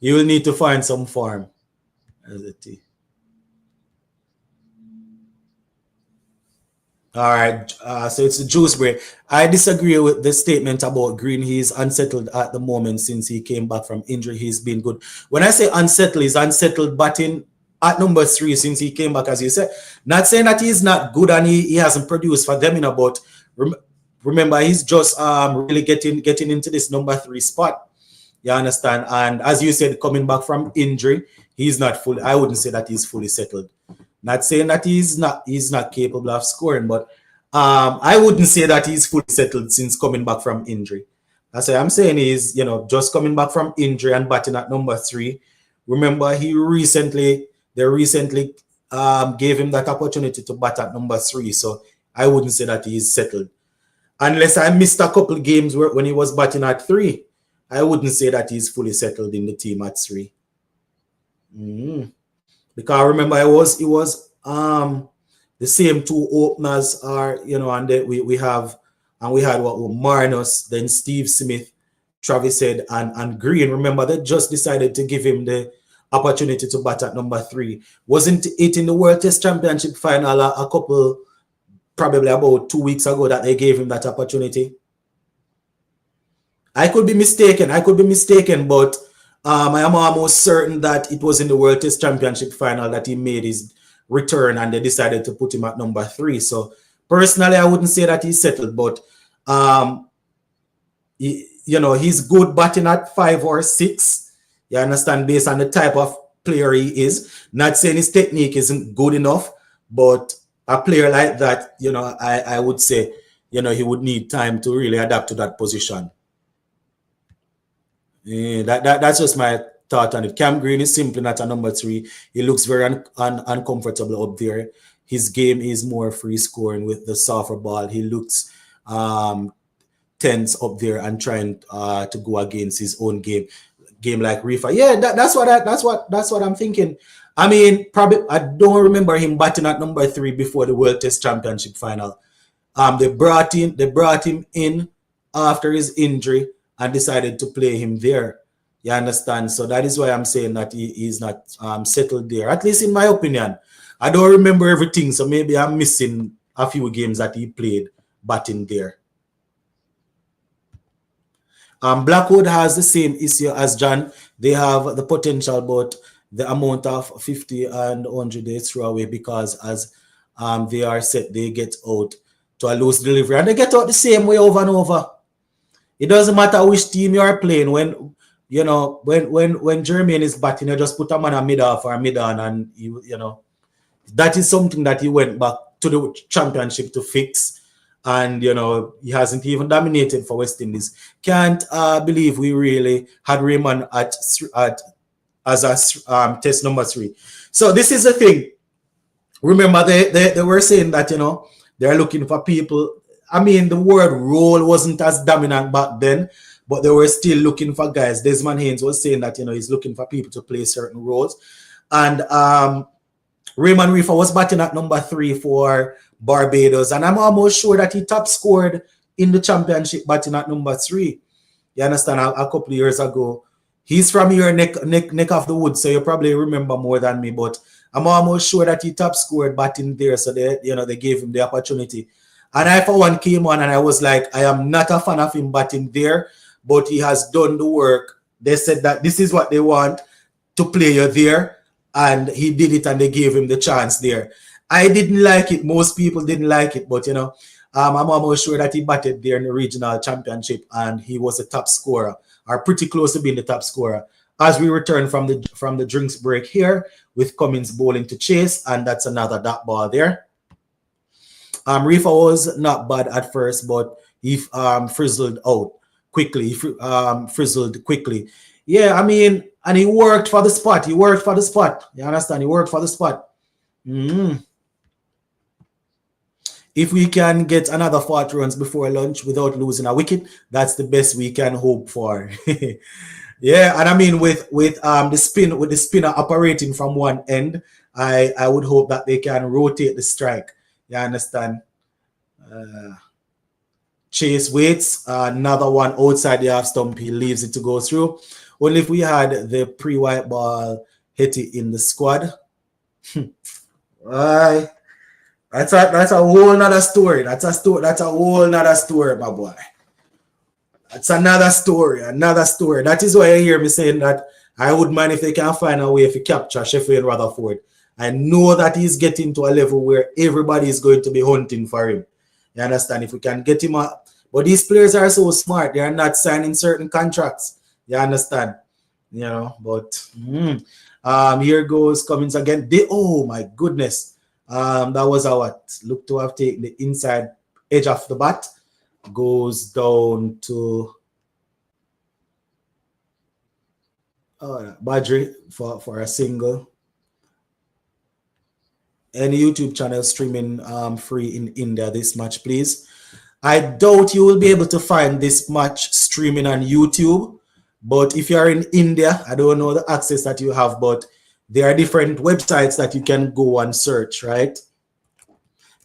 you will need to find some form. All right, so it's the juice break. I disagree with the statement about Green. He's unsettled at the moment since he came back from injury. He's been good. When I say unsettled, he's unsettled batting at number 3 since he came back, as you said. Not saying that he's not good and he hasn't produced for them, but remember, he's just really getting into this number 3 spot. You understand? And as you said, coming back from injury, he's not fully. I wouldn't say that he's fully settled. Not saying that he's not capable of scoring, but I wouldn't say that he's fully settled since coming back from injury. That's what I'm saying is, just coming back from injury and batting at number 3. Remember, they recently gave him that opportunity to bat at number 3. So I wouldn't say that he's settled. Unless I missed a couple games when he was batting at 3. I wouldn't say that he's fully settled in the team at 3. Because remember, it was the same 2 openers are, and then we had Marnus, then Steve Smith, Travis Head, and Green. Remember, they just decided to give him the opportunity to bat at number 3. Wasn't it in the World Test Championship final a couple, probably about 2 weeks ago, that they gave him that opportunity? I could be mistaken, but I am almost certain that it was in the World Test Championship final that he made his return and they decided to put him at number 3. So personally, I wouldn't say that he's settled, but he's good batting at 5 or 6. You understand, based on the type of player he is. Not saying his technique isn't good enough, but a player like that, I would say he would need time to really adapt to that position. That's just my thought on it. Cam Green is simply not a number 3. He looks very uncomfortable up there. His game is more free scoring with the softer ball. He looks tense up there and trying to go against his own game like Rifa. Yeah, that's what I'm thinking. I mean, probably I don't remember him batting at number 3 before the World Test Championship final. They brought him in after his injury and decided to play him there. You understand? So that is why I'm saying that he's not settled there, at least in my opinion. I don't remember everything, so maybe I'm missing a few games that he played batting there. Blackwood has the same issue as John. They have the potential, but the amount of 50 and 100 they throw away because as they are set, they get out to a loose delivery. And they get out the same way over and over. It doesn't matter which team you are playing. When Jermaine is batting, you just put a man a mid off or mid on, and that is something that he went back to the championship to fix. And he hasn't even dominated for West Indies. Can't believe we really had Raymond as a test number 3. So this is the thing. Remember, they were saying that they're looking for people. I mean, the word role wasn't as dominant back then, but they were still looking for guys. Desmond Haynes was saying that he's looking for people to play certain roles, and Raymond Reefer was batting at number 3 for Barbados, and I'm almost sure that he top scored in the championship batting at number 3. You understand? A couple of years ago. He's from your neck of the woods, so you probably remember more than me, but I'm almost sure that he top scored batting there, so they gave him the opportunity. And I, for one, came on and I was like, I am not a fan of him batting there, but he has done the work. They said that this is what they want to play you there, and he did it and they gave him the chance there. I didn't like it. Most people didn't like it, but I'm almost sure that he batted there in the regional championship and he was a top scorer, or pretty close to being the top scorer. As we return from the drinks break here with Cummins bowling to Chase, and that's another dot ball there. Reefer was not bad at first, but he frizzled out quickly. He frizzled quickly. Yeah, I mean, and he worked for the spot. You understand? He worked for the spot. If we can get another 40 runs before lunch without losing a wicket, that's the best we can hope for. Yeah, and I mean with the spinner operating from one end, I would hope that they can rotate the strike. You understand? Chase waits, another one outside the half stump. He leaves it to go through. Only if we had the pre-white ball Hetty in the squad. Right. That's a whole nother story. That's a whole nother story, my boy. That's another story. That is why you hear me saying that I would mind if they can find a way to capture Sheffield Rutherford. I know that he's getting to a level where everybody is going to be hunting for him. You understand? If we can get him up. But these players are so smart. They are not signing certain contracts. You understand? But here goes Cummins again. Oh my goodness. That was our look to have taken the inside edge of the bat. Goes down to Badri for a single. Any YouTube channel streaming free in India this match, please. I doubt you will be able to find this match streaming on YouTube, but if you are in India, I don't know the access that you have, but there are different websites that you can go and search, right?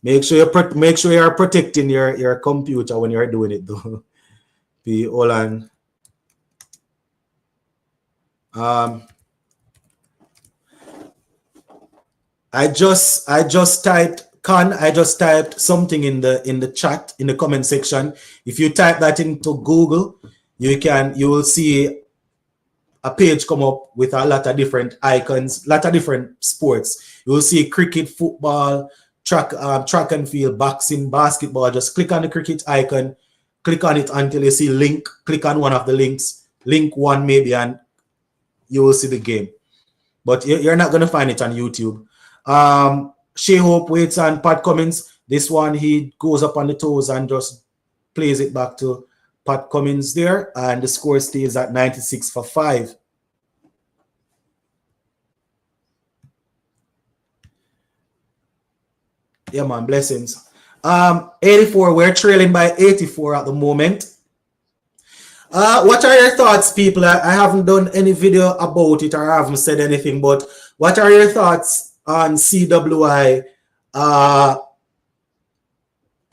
Make sure you are protecting your computer when you are doing it, though. Hold on. I just typed something in the chat in the comment section. If you type that into Google, you will see a page come up with a lot of different icons, lot of different sports. You will see cricket, football, track and field, boxing, basketball. Just click on the cricket icon, click on it until you see link. Click on one of the links, link one maybe, and you will see the game. But you're not going to find it on YouTube. Shai Hope waits on Pat Cummins. This one, he goes up on the toes and just plays it back to Pat Cummins there, and the score stays at 96 for 5. Yeah, man, blessings. 84, we're trailing by 84 at the moment. What are your thoughts, people? I haven't done any video about it, or I haven't said anything, but what are your thoughts on CWI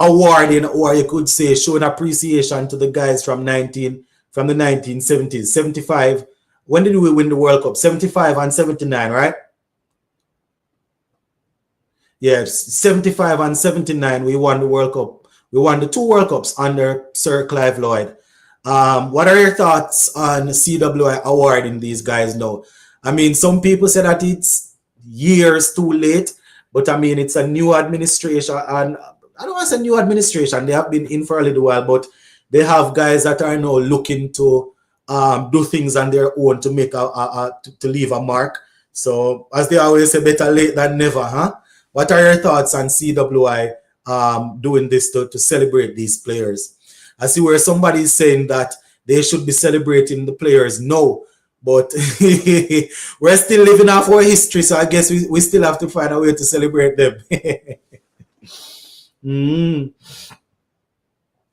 awarding, or you could say showing appreciation to the guys from the 1970s, 75? When did we win the World Cup? 75 and 79, right? Yes, 75 and 79, we won the World Cup. We won the 2 World Cups under Sir Clive Lloyd. What are your thoughts on CWI awarding these guys now? I mean, some people say that it's years too late, but I mean, it's a new administration, and I don't want to say new administration. They have been in for a little while, but they have guys that are now looking to do things on their own to make to leave a mark. So, as they always say, better late than never, huh? What are your thoughts on CWI doing this to celebrate these players? I see where somebody is saying that they should be celebrating the players. No, but we're still living off our history, so I guess we still have to find a way to celebrate them.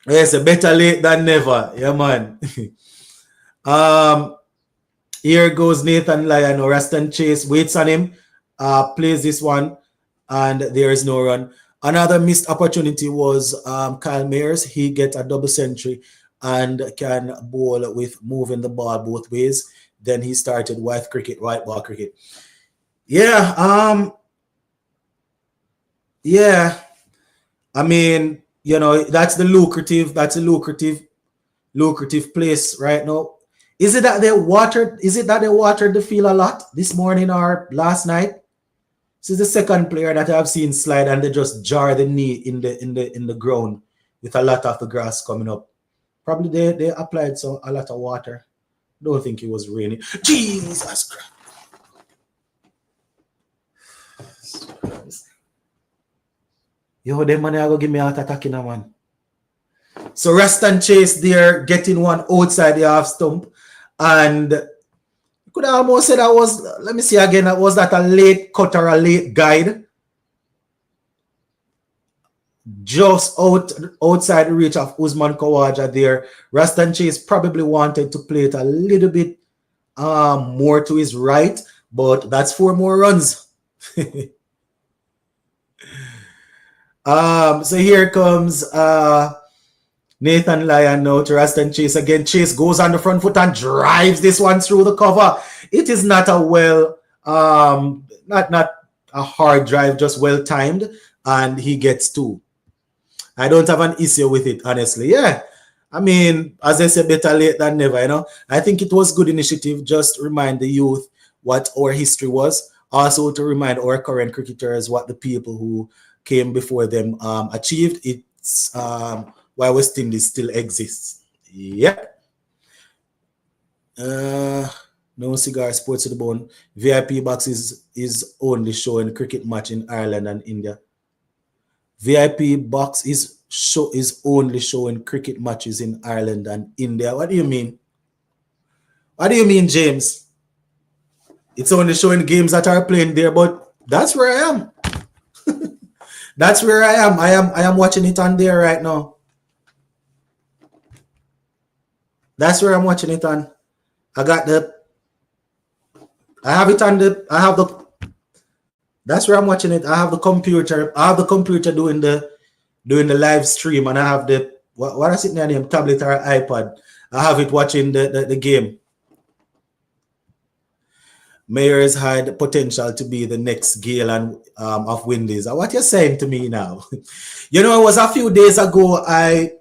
Yes, better late than never. Yeah, man. Here goes Nathan Lyon. Raston Chase waits on him, plays this one, and there is no run. Another missed opportunity was Kyle Mayers. He gets a double century and can bowl with moving the ball both ways. Then he started white ball cricket. Yeah, yeah. I mean, you know, that's a lucrative place right now. Is it that they watered the field a lot this morning or last night? This is the second player that I've seen slide and they just jar the knee in the ground with a lot of the grass coming up. Probably they applied a lot of water. Don't think it was raining. Jesus Christ. Yo, them man are gonna give me a heart attack in a man. So Raston Chase there getting one outside the half stump, and you could almost say that was, let me see again, was that a late cut or a late guide? Just outside the reach of Usman Khawaja there. Raston Chase probably wanted to play it a little bit more to his right, but that's 4 more runs. So here comes Nathan Lyon now to Raston Chase again. Chase goes on the front foot and drives this one through the cover. It is not a not a hard drive, just well timed, and he gets 2. I don't have an issue with it, honestly. Yeah, I mean, as I said, better late than never. You know, I think it was good initiative. Just remind the youth what our history was. Also to remind our current cricketers what the people who came before them achieved. It's why West Indies still exists. Yep. No cigar, sports to the bone. VIP box is only showing cricket match in Ireland and India. VIP box is only showing cricket matches in Ireland and India. What do you mean? What do you mean, James? It's only showing games that are playing there, but that's where I am. That's where I am. I am watching it on there right now. That's where I'm watching it on. That's where I'm watching it. I have the computer. I have the computer doing the live stream, and I have the what is it name? Tablet or iPad. I have it watching the game. Mayers had potential to be the next Gale and of Windies. What you're saying to me now? You know, it was a few days ago. I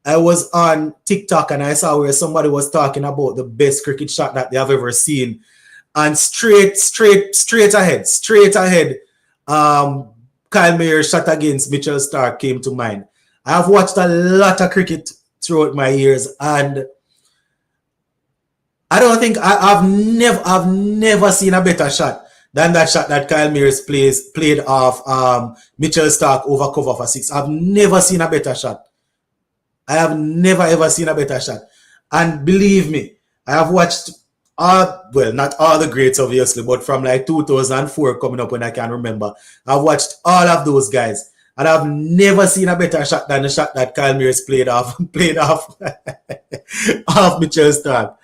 was on TikTok and I saw where somebody was talking about the best cricket shot that they have ever seen. And straight ahead, Kyle Mayer's shot against Mitchell Starc came to mind. I have watched a lot of cricket throughout my years, and I don't think I've never seen a better shot than that shot that Kyle Mears played off Mitchell Stark over cover for 6. I've never seen a better shot. I have never ever seen a better shot. And believe me, I have watched not all the greats obviously, but from like 2004 coming up when I can remember, I've watched all of those guys. And I've never seen a better shot than the shot that Kyle Mears played off off Mitchell Stark.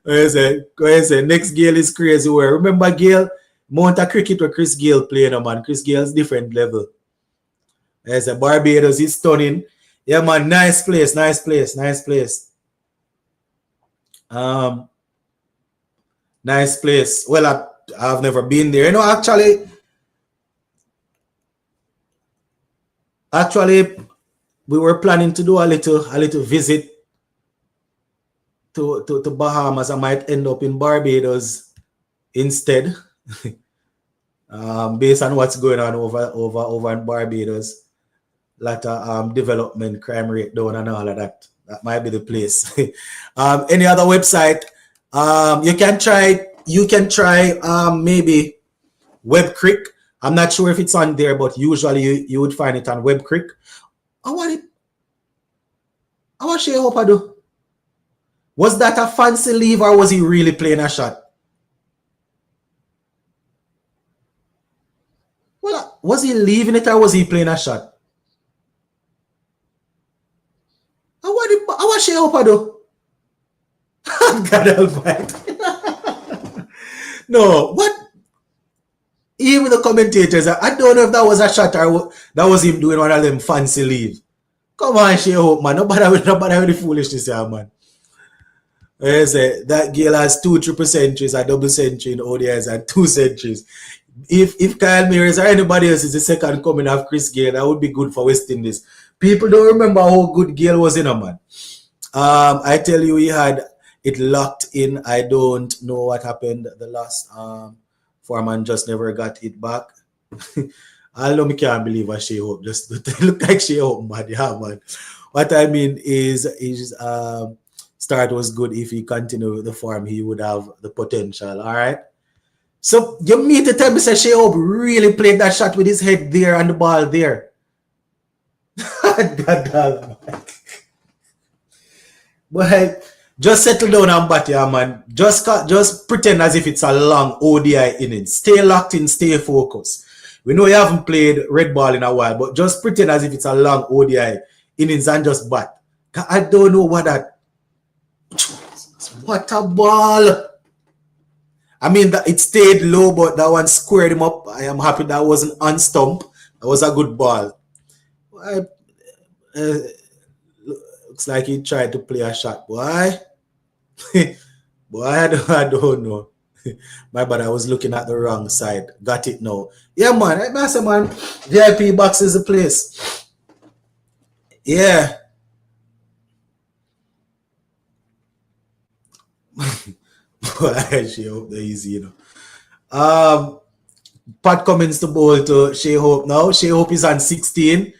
Next Gale is crazy. Where remember Gale? Mount a cricket where Chris Gale playing, man. Chris Gale's different level. There's a Barbados, he's stunning. Yeah, man, nice place. Nice place. Well, I've never been there. You know, actually, we were planning to do a little visit to Bahamas. I might end up in Barbados instead, based on what's going on over in Barbados. Lot of development, crime rate down, and all of that. That might be the place. Any other website? You can try maybe WebCrick. I'm not sure if it's on there, but usually you would find it on WebCrick. I want Shai Hope do. Was that a fancy leave or was he really playing a shot? Well, was he leaving it or was he playing a shot? I want Shai Hope do. God almighty. No, what? Even the commentators, I don't know if that was a shot or that was him doing one of them fancy leave. Come on, Shai Hope, man. Nobody with the foolishness here, man. That Gale has 2 triple centuries, a double century in ODIs, and 2 centuries. If Kyle Mears or anybody else is the second coming of Chris Gale, that would be good for West Indies. People don't remember how good Gale was in a man. I tell you, he had it locked in. I don't know what happened. The last foreman just never got it back. I know me can't believe what Shai Hope just look like Shai Hope, man. Yeah, man. What I mean is his start was good. If he continued with the form, he would have the potential. All right. So you mean to tell me that Shai Hope really played that shot with his head there and the ball there? God, but just settle down and bat, yeah, man. Just pretend as if it's a long ODI inning. Stay locked in, stay focused. We know you haven't played red ball in a while, but just pretend as if it's a long ODI innings and just bat. I don't know what that. What a ball! I mean, it stayed low, but that one squared him up. I am happy that wasn't on stump. That was a good ball. Looks like he tried to play a shot, boy. Boy, I don't know. My bad, I was looking at the wrong side. Got it now. Yeah, man. I say, man, VIP box is the place. Yeah. I Shai Hope the easy, you know. Pat Cummins to bowl to Shai Hope now. Shai Hope is on 16.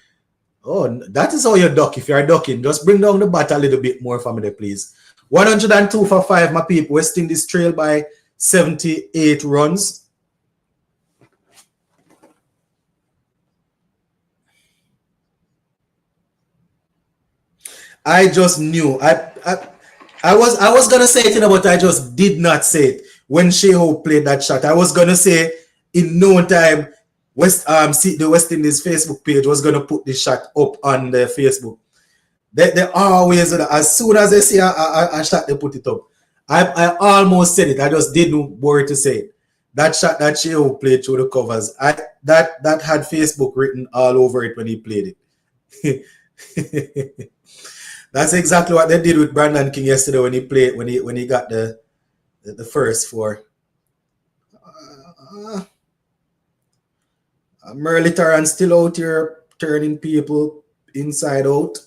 Oh, that is how you duck. If you're ducking, just bring down the bat a little bit more for me, please. 102 for 5, my people. West Indies trail by 78 runs. I just knew. I was gonna say it, but I just did not say it when Shai Hope played that shot. I was gonna say in no time, the West Indies Facebook page was gonna put this shot up on the Facebook. They always, as soon as they see a shot, they put it up. I almost said it. I just didn't worry to say it. That shot that Shai Hope played through the covers, that had Facebook written all over it when he played it. That's exactly what they did with Brandon King yesterday when he played when he got the first 4. Merle Taran still out here turning people inside out.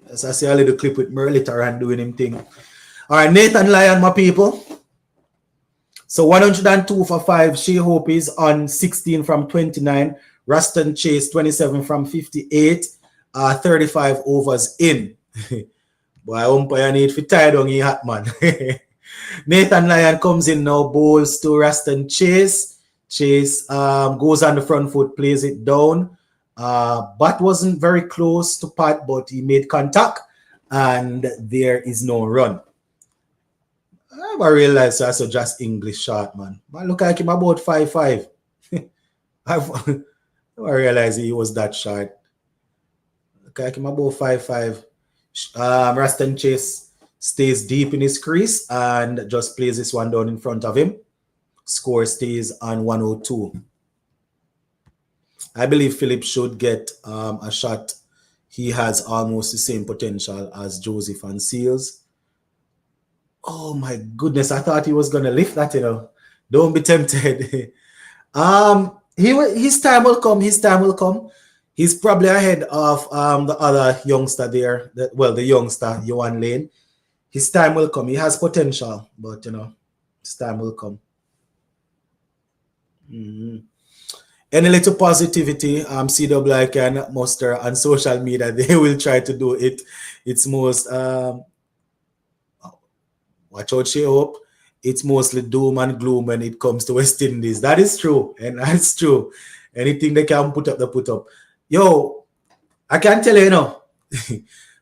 As I see a little clip with Merle Taran doing him thing. All right, Nathan Lyon, my people. So 102 for 5. Shai Hope is on 16 from 29. Ruston Chase 27 from 58. 35 overs in. Boy, umpire need to tie down your hat, man. Nathan Lyon comes in now, bowls to Ruston Chase. Chase goes on the front foot, plays it down. Bat wasn't very close to Pat, but he made contact, and there is no run. I realized that's just English shot, man. Man, look like him about 5'5". I realized he was that short. Look like him about 5'5". Raston Chase stays deep in his crease and just plays this one down in front of him. Score stays on 102. I believe Philip should get a shot. He has almost the same potential as Joseph and Seals. Oh my goodness, I thought he was gonna lift that, Don't be tempted. His time will come. His time will come. He's probably ahead of the other youngster there. The youngster, Johan Lane. His time will come. He has potential, but his time will come. Any little positivity CWI can muster on social media, they will try to do it. It's most watch out, Shai Hope. It's mostly doom and gloom when it comes to West Indies. That is true, and that's true. Anything they can put up, they put up. Yo, I can tell you,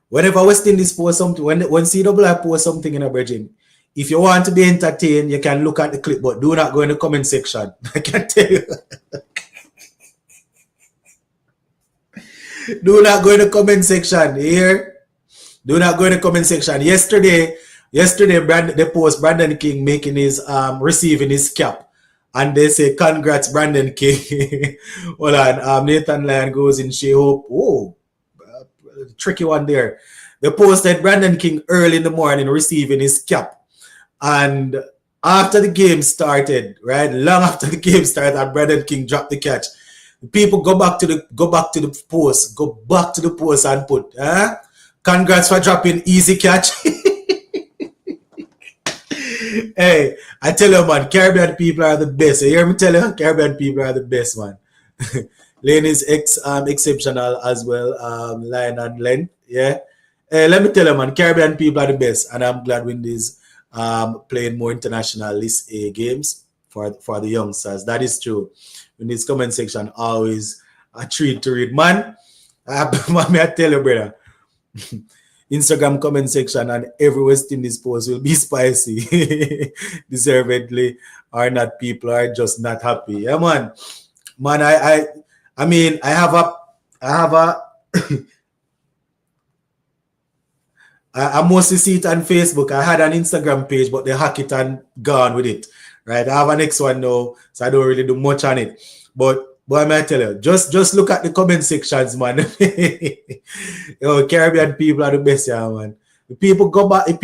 whenever West Indies post something, when CWI post something in a bridging, if you want to be entertained, you can look at the clip, but do not go in the comment section. I can tell you. Do not go in the comment section here. Do not go in the comment section. Yesterday, they post Brandon King making his receiving his cap, and they say congrats Brandon King. Hold on, Nathan Lyon goes in Shai Hope. Oh, tricky one there. They posted Brandon King early in the morning receiving his cap, and after the game started, right, long after the game started, Brandon King dropped the catch. People go back to the post and put, congrats for dropping easy catch. Hey, I tell you, man, Caribbean people are the best. You hear me tell you? Caribbean people are the best, man. Lane is exceptional as well. Line and length, yeah. Hey, let me tell you, man, Caribbean people are the best, and I'm glad when these playing more international list A games for the youngsters. That is true. In this comment section, always a treat to read. Man, I tell you, brother, Instagram comment section and every West Indies post will be spicy. Deservedly or not, people are just not happy. Yeah, man. Man, I mean, I have a I mostly see it on Facebook. I had an Instagram page, but they hack it and gone with it. Right, I have a next one now, so I don't really do much on it. But I may tell you, just look at the comment sections, man. Caribbean people are the best, yeah, man. If people go back and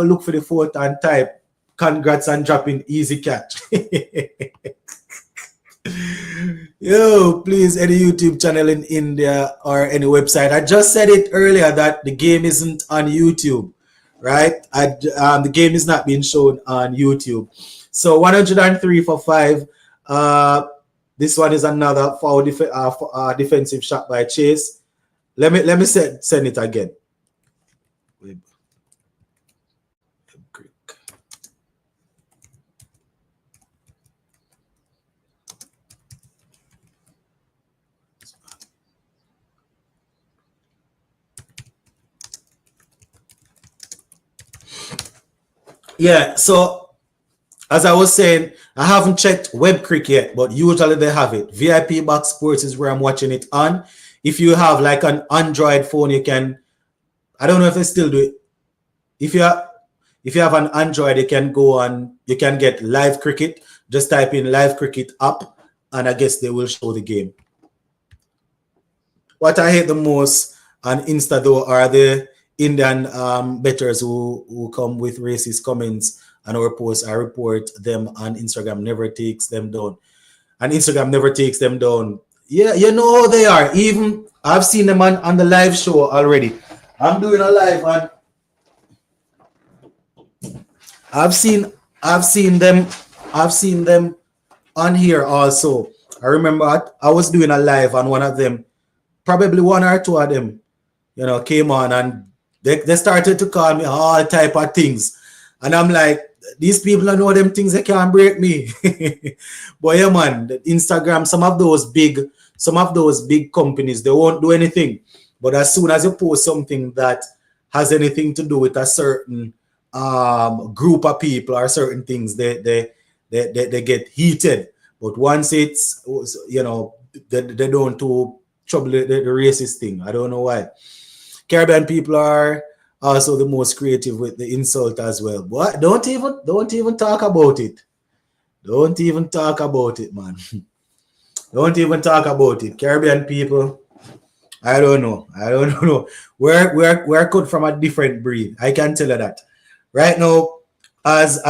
look for the photo and type, congrats on dropping easy catch. Yo, please, any YouTube channel in India or any website. I just said it earlier that the game isn't on YouTube, right? The game is not being shown on YouTube. So 103 for 5. This one is another foul defensive shot by Chase. Let me send it again. Yeah, so as I was saying, I haven't checked Web Cricket yet, but usually they have it. VIP Box Sports is where I'm watching it on. If you have like an Android phone, you can, I don't know if they still do it. If you have an Android, you can go on, you can get Live Cricket. Just type in Live Cricket app, and I guess they will show the game. What I hate the most on Insta though are the Indian bettors who come with racist comments and our posts. I report them on Instagram, never takes them down. And Instagram never takes them down. Yeah, you know how they are. Even I've seen them on the live show already. I'm doing a live and I've seen them on here also. I remember I was doing a live and one of them, probably one or two of them, came on and they started to call me all type of things. And I'm like, these people I know them things they can't break me. But yeah, man, Instagram, some of those big companies, they won't do anything. But as soon as you post something that has anything to do with a certain group of people or certain things, they get heated. But once it's, you know, they don't do trouble the racist thing. I don't know why. Caribbean people are also the most creative with the insult as well. But don't even talk about it. Don't even talk about it, man. Don't even talk about it. Caribbean people, I don't know. We're cut from a different breed. I can tell you that. Right now, as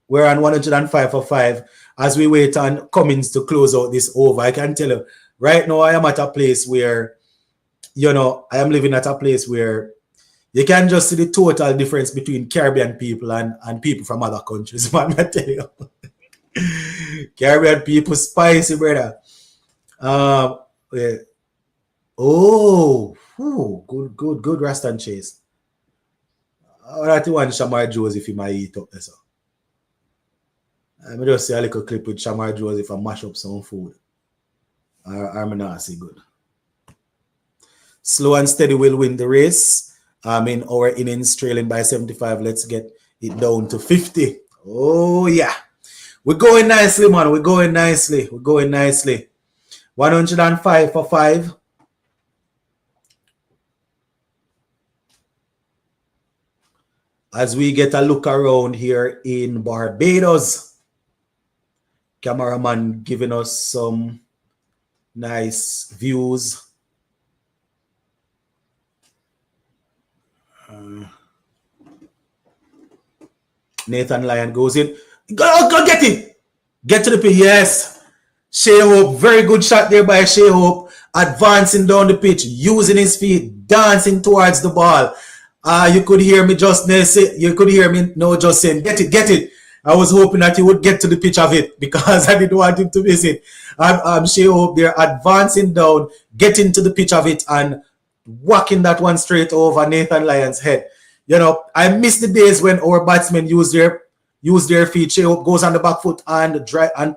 we're on 105 for 5, as we wait on Cummins to close out this over, I can tell you, right now I am at a place where, you know, I am living at a place where you can just see the total difference between Caribbean people and people from other countries, man. I tell you. Caribbean people spicy, brother. Yeah. Oh, good Rasta and Chase. That's one Shamar Joseph might eat up this. I'm just see a little clip with Shamar Joseph and mash up some food. I'm not see good. Slow and steady will win the race. In our innings trailing by 75. Let's get it down to 50. Oh yeah. We're going nicely, man. We're going nicely. 105 for 5. As we get a look around here in Barbados. Cameraman giving us some nice views. Nathan Lyon goes in. Go get it. Get to the pitch. Yes. Shai Hope. Very good shot there by Shai Hope. Advancing down the pitch. Using his feet. Dancing towards the ball. You could hear me just saying, get it. I was hoping that he would get to the pitch of it because I didn't want him to miss it. Shai Hope there advancing down, getting to the pitch of it and whacking that one straight over Nathan Lyon's head. You know, I miss the days when our batsmen use their feet. Shai Hope goes on the back foot and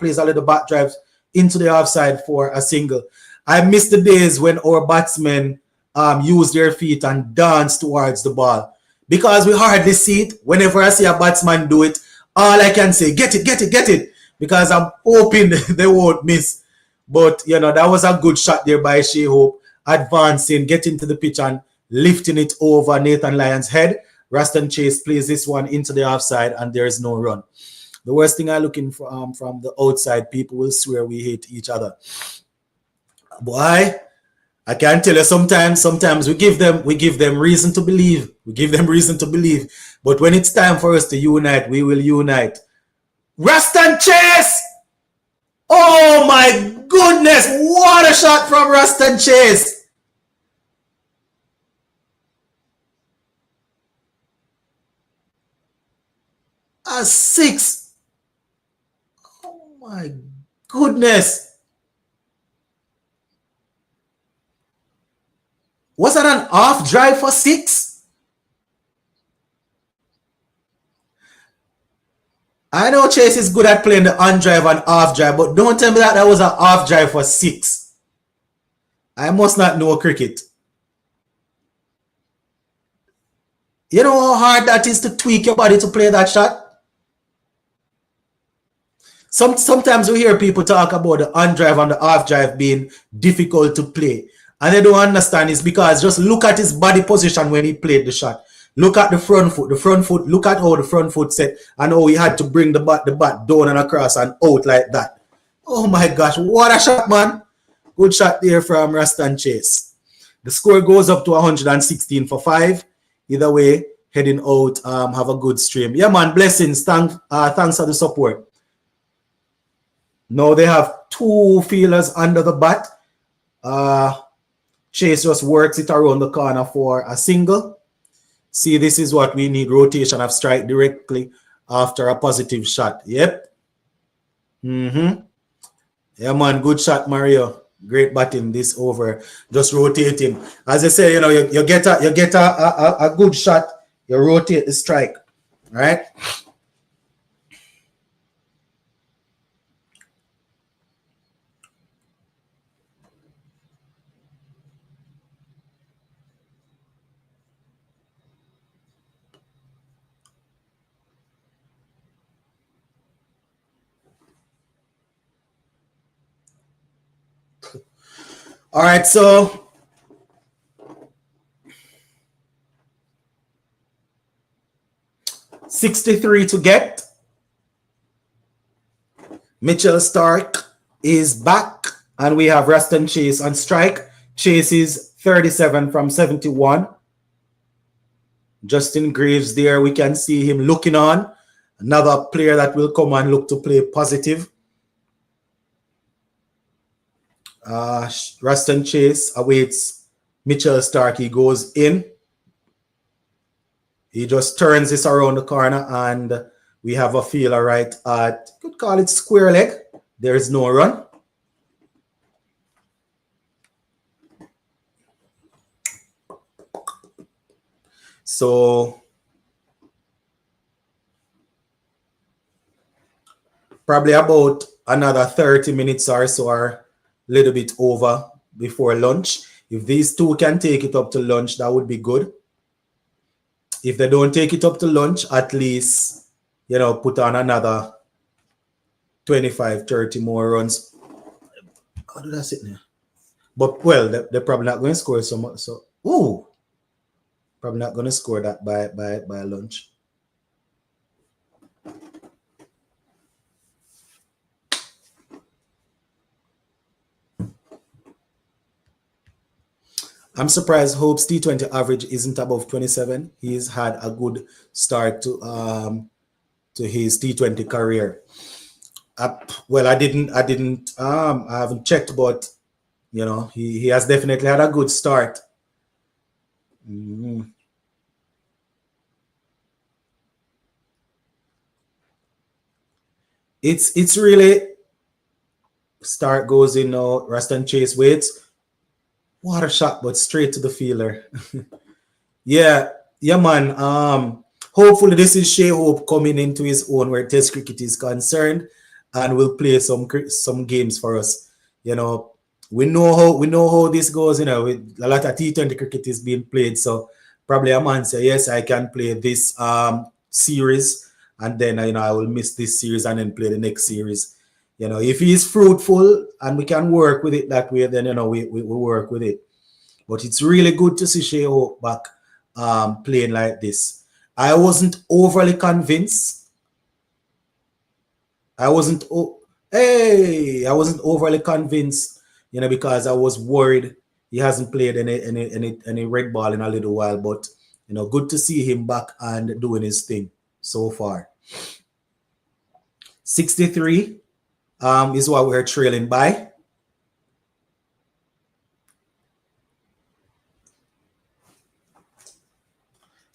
plays a little back drive into the offside for a single. I miss the days when our batsmen use their feet and dance towards the ball. Because we hardly see it. Whenever I see a batsman do it, all I can say, get it. Because I'm hoping they won't miss. But, you know, that was a good shot there by Shai Hope. Advancing, getting to the pitch and lifting it over Nathan Lyon's head. Raston Chase plays this one into the offside and there is no run. The worst thing I'm looking for from the outside, people will swear we hate each other. Boy, I can't tell you, sometimes we give them reason to believe. But when it's time for us to unite, we will unite. Raston Chase! Oh my goodness! What a shot from Raston Chase! A 6. Oh my goodness. Was that an off drive for 6? I know Chase is good at playing the on drive and off drive, but don't tell me that was an off drive for 6. I must not know cricket. You know how hard that is to tweak your body to play that shot? Sometimes we hear people talk about the on drive and the off drive being difficult to play. And they don't understand it's because just look at his body position when he played the shot. Look at the front foot. Look at how the front foot set and how he had to bring the bat down and across and out like that. Oh my gosh, what a shot, man. Good shot there from Raston Chase. The score goes up to 116 for 5. Either way, heading out, have a good stream. Yeah, man, blessings. Thanks for the support. Now they have 2 fielders under the bat. Chase just works it around the corner for a single. See, this is what we need. Rotation of strike directly after a positive shot. Yep. Yeah, man. Good shot, Mario. Great batting this over. Just rotating. As I say, you know, you get a good shot. You rotate the strike. Right? All right, so $63 to get. Mitchell Stark is back, and we have Ruston Chase on strike. Chase is 37 from 71. Justin Graves there, we can see him looking on. Another player that will come and look to play positive. Ruston Chase awaits Mitchell Stark. He goes in. He just turns this around the corner, and we have a feeler right at, could call it square leg. There is no run. So probably about another 30 minutes or so, or a little bit over before lunch. If these two can take it up to lunch, that would be good. If they don't take it up to lunch, at least, you know, put on another 25, 30 more runs. How did I sit there? But, well, they're probably not going to score so much. So, ooh, probably not going to score that by lunch. I'm surprised Hope's T20 average isn't above 27. He's had a good start to his T20 career. Well, I haven't checked, but you know, he has definitely had a good start. It's really Stark goes in now. Ruston Chase waits. What a shot, but straight to the fielder. yeah, man. Hopefully this is Shai Hope coming into his own where Test cricket is concerned, and will play some games for us. You know, we know how this goes. You know, with a lot of T20 cricket is being played, so probably a man say, yes, I can play this series, and then you know I will miss this series and then play the next series. You know, if he is fruitful and we can work with it that way, then you know we work with it. But it's really good to see Shai Hope back playing like this. I wasn't overly convinced. I wasn't overly convinced, you know, because I was worried he hasn't played any red ball in a little while. But you know, good to see him back and doing his thing so far. 63 is what we're trailing by.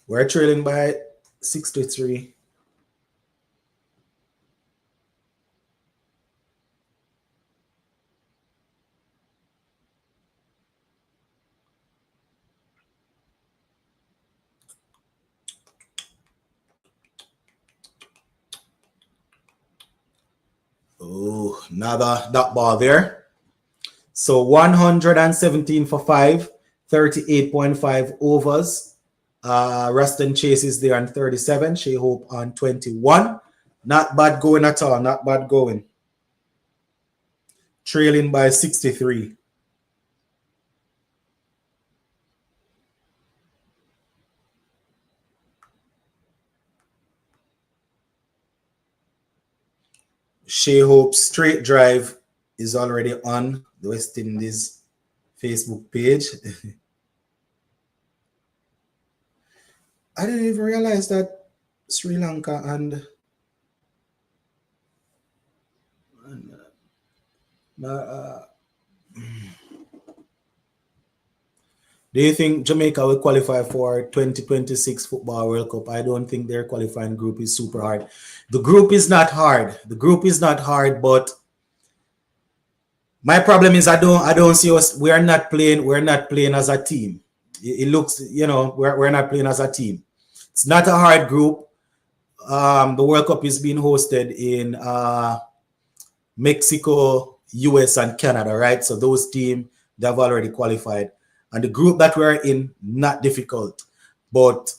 We're trailing by 63. Oh, another dot ball there. So 117 for 5, 38.5 overs. Ruston Chase is there on 37. Shai Hope on 21. Not bad going at all. Not bad going. Trailing by 63. Shai Hope's straight drive is already on the West Indies Facebook page. I didn't even realize that Sri Lanka and do you think Jamaica will qualify for 2026 Football World Cup? I don't think their qualifying group is super hard. The group is not hard. But my problem is I don't see us. We're not playing as a team. It looks, you know, we're not playing as a team. It's not a hard group. The World Cup is being hosted in Mexico, US, and Canada, right? So those teams, they have already qualified. And the group that we're in, not difficult. But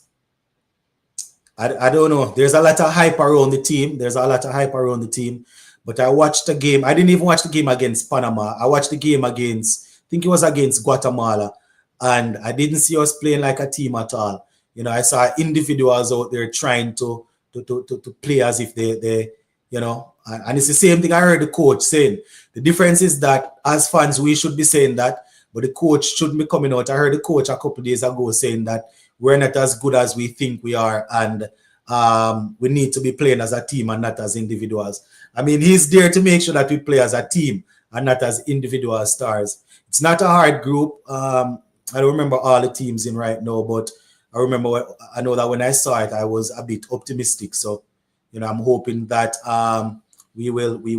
I don't know. There's a lot of hype around the team. But I watched the game. I didn't even watch the game against Panama. I watched the game against, I think it was against Guatemala. And I didn't see us playing like a team at all. You know, I saw individuals out there trying to play as if they you know, and it's the same thing I heard the coach saying. The difference is that as fans, we should be saying that, but the coach shouldn't be coming out. I heard the coach a couple of days ago saying that we're not as good as we think we are, and we need to be playing as a team and not as individuals. I mean, he's there to make sure that we play as a team and not as individual stars. It's not a hard group. I don't remember all the teams in right now, but I know that when I saw it, I was a bit optimistic. So, you know, I'm hoping that we will be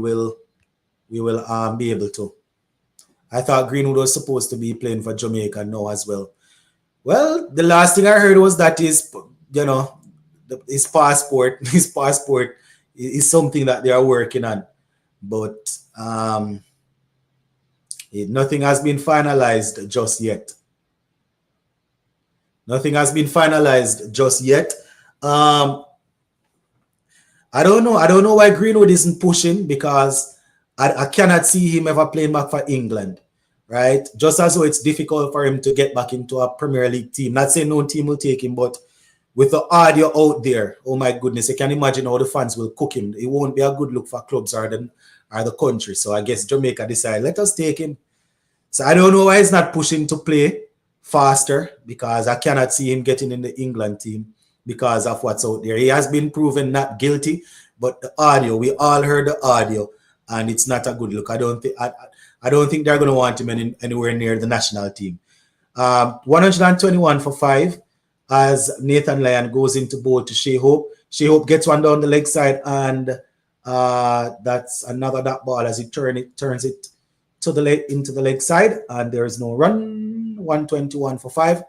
able to. I thought Greenwood was supposed to be playing for Jamaica now as well. Well, the last thing I heard was that his passport is something that they are working on, but nothing has been finalized just yet. Nothing has been finalized just yet. I don't know. I don't know why Greenwood isn't pushing, because I cannot see him ever playing back for England, right? Just as though it's difficult for him to get back into a Premier League team. Not saying no team will take him, but with the audio out there, oh my goodness, you can imagine how the fans will cook him. It won't be a good look for clubs or the country. So I guess Jamaica decided, let us take him. So I don't know why he's not pushing to play faster, because I cannot see him getting in the England team because of what's out there. He has been proven not guilty, but the audio, we all heard the audio, and it's not a good look. I don't think they're going to want him anywhere near the national team. 121 for 5 as Nathan Lyon goes into bowl to Shai Hope. Shai Hope gets one down the leg side, and that's another that ball as he turns it to the leg, into the leg side, and there is no run. 121 for 5.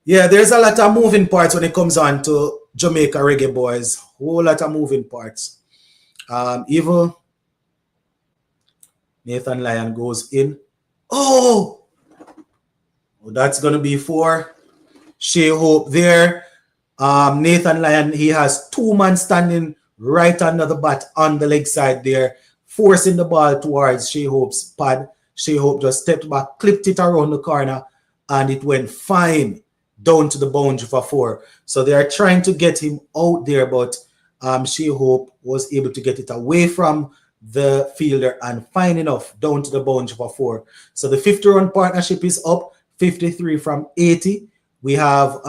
Yeah, there's a lot of moving parts when it comes on to Jamaica Reggae Boys. Whole lot of moving parts. Evil Nathan Lyon goes in. Oh, that's gonna be 4. Shai Hope there. Nathan Lyon, he has 2 men standing right under the bat on the leg side there, forcing the ball towards Shai Hope's pad. Shai Hope just stepped back, clipped it around the corner, and it went fine down to the boundary for 4. So they are trying to get him out there, but Shai Hope was able to get it away from the fielder and fine enough down to the boundary for 4. So the 50-run partnership is up, 53 from 80. We have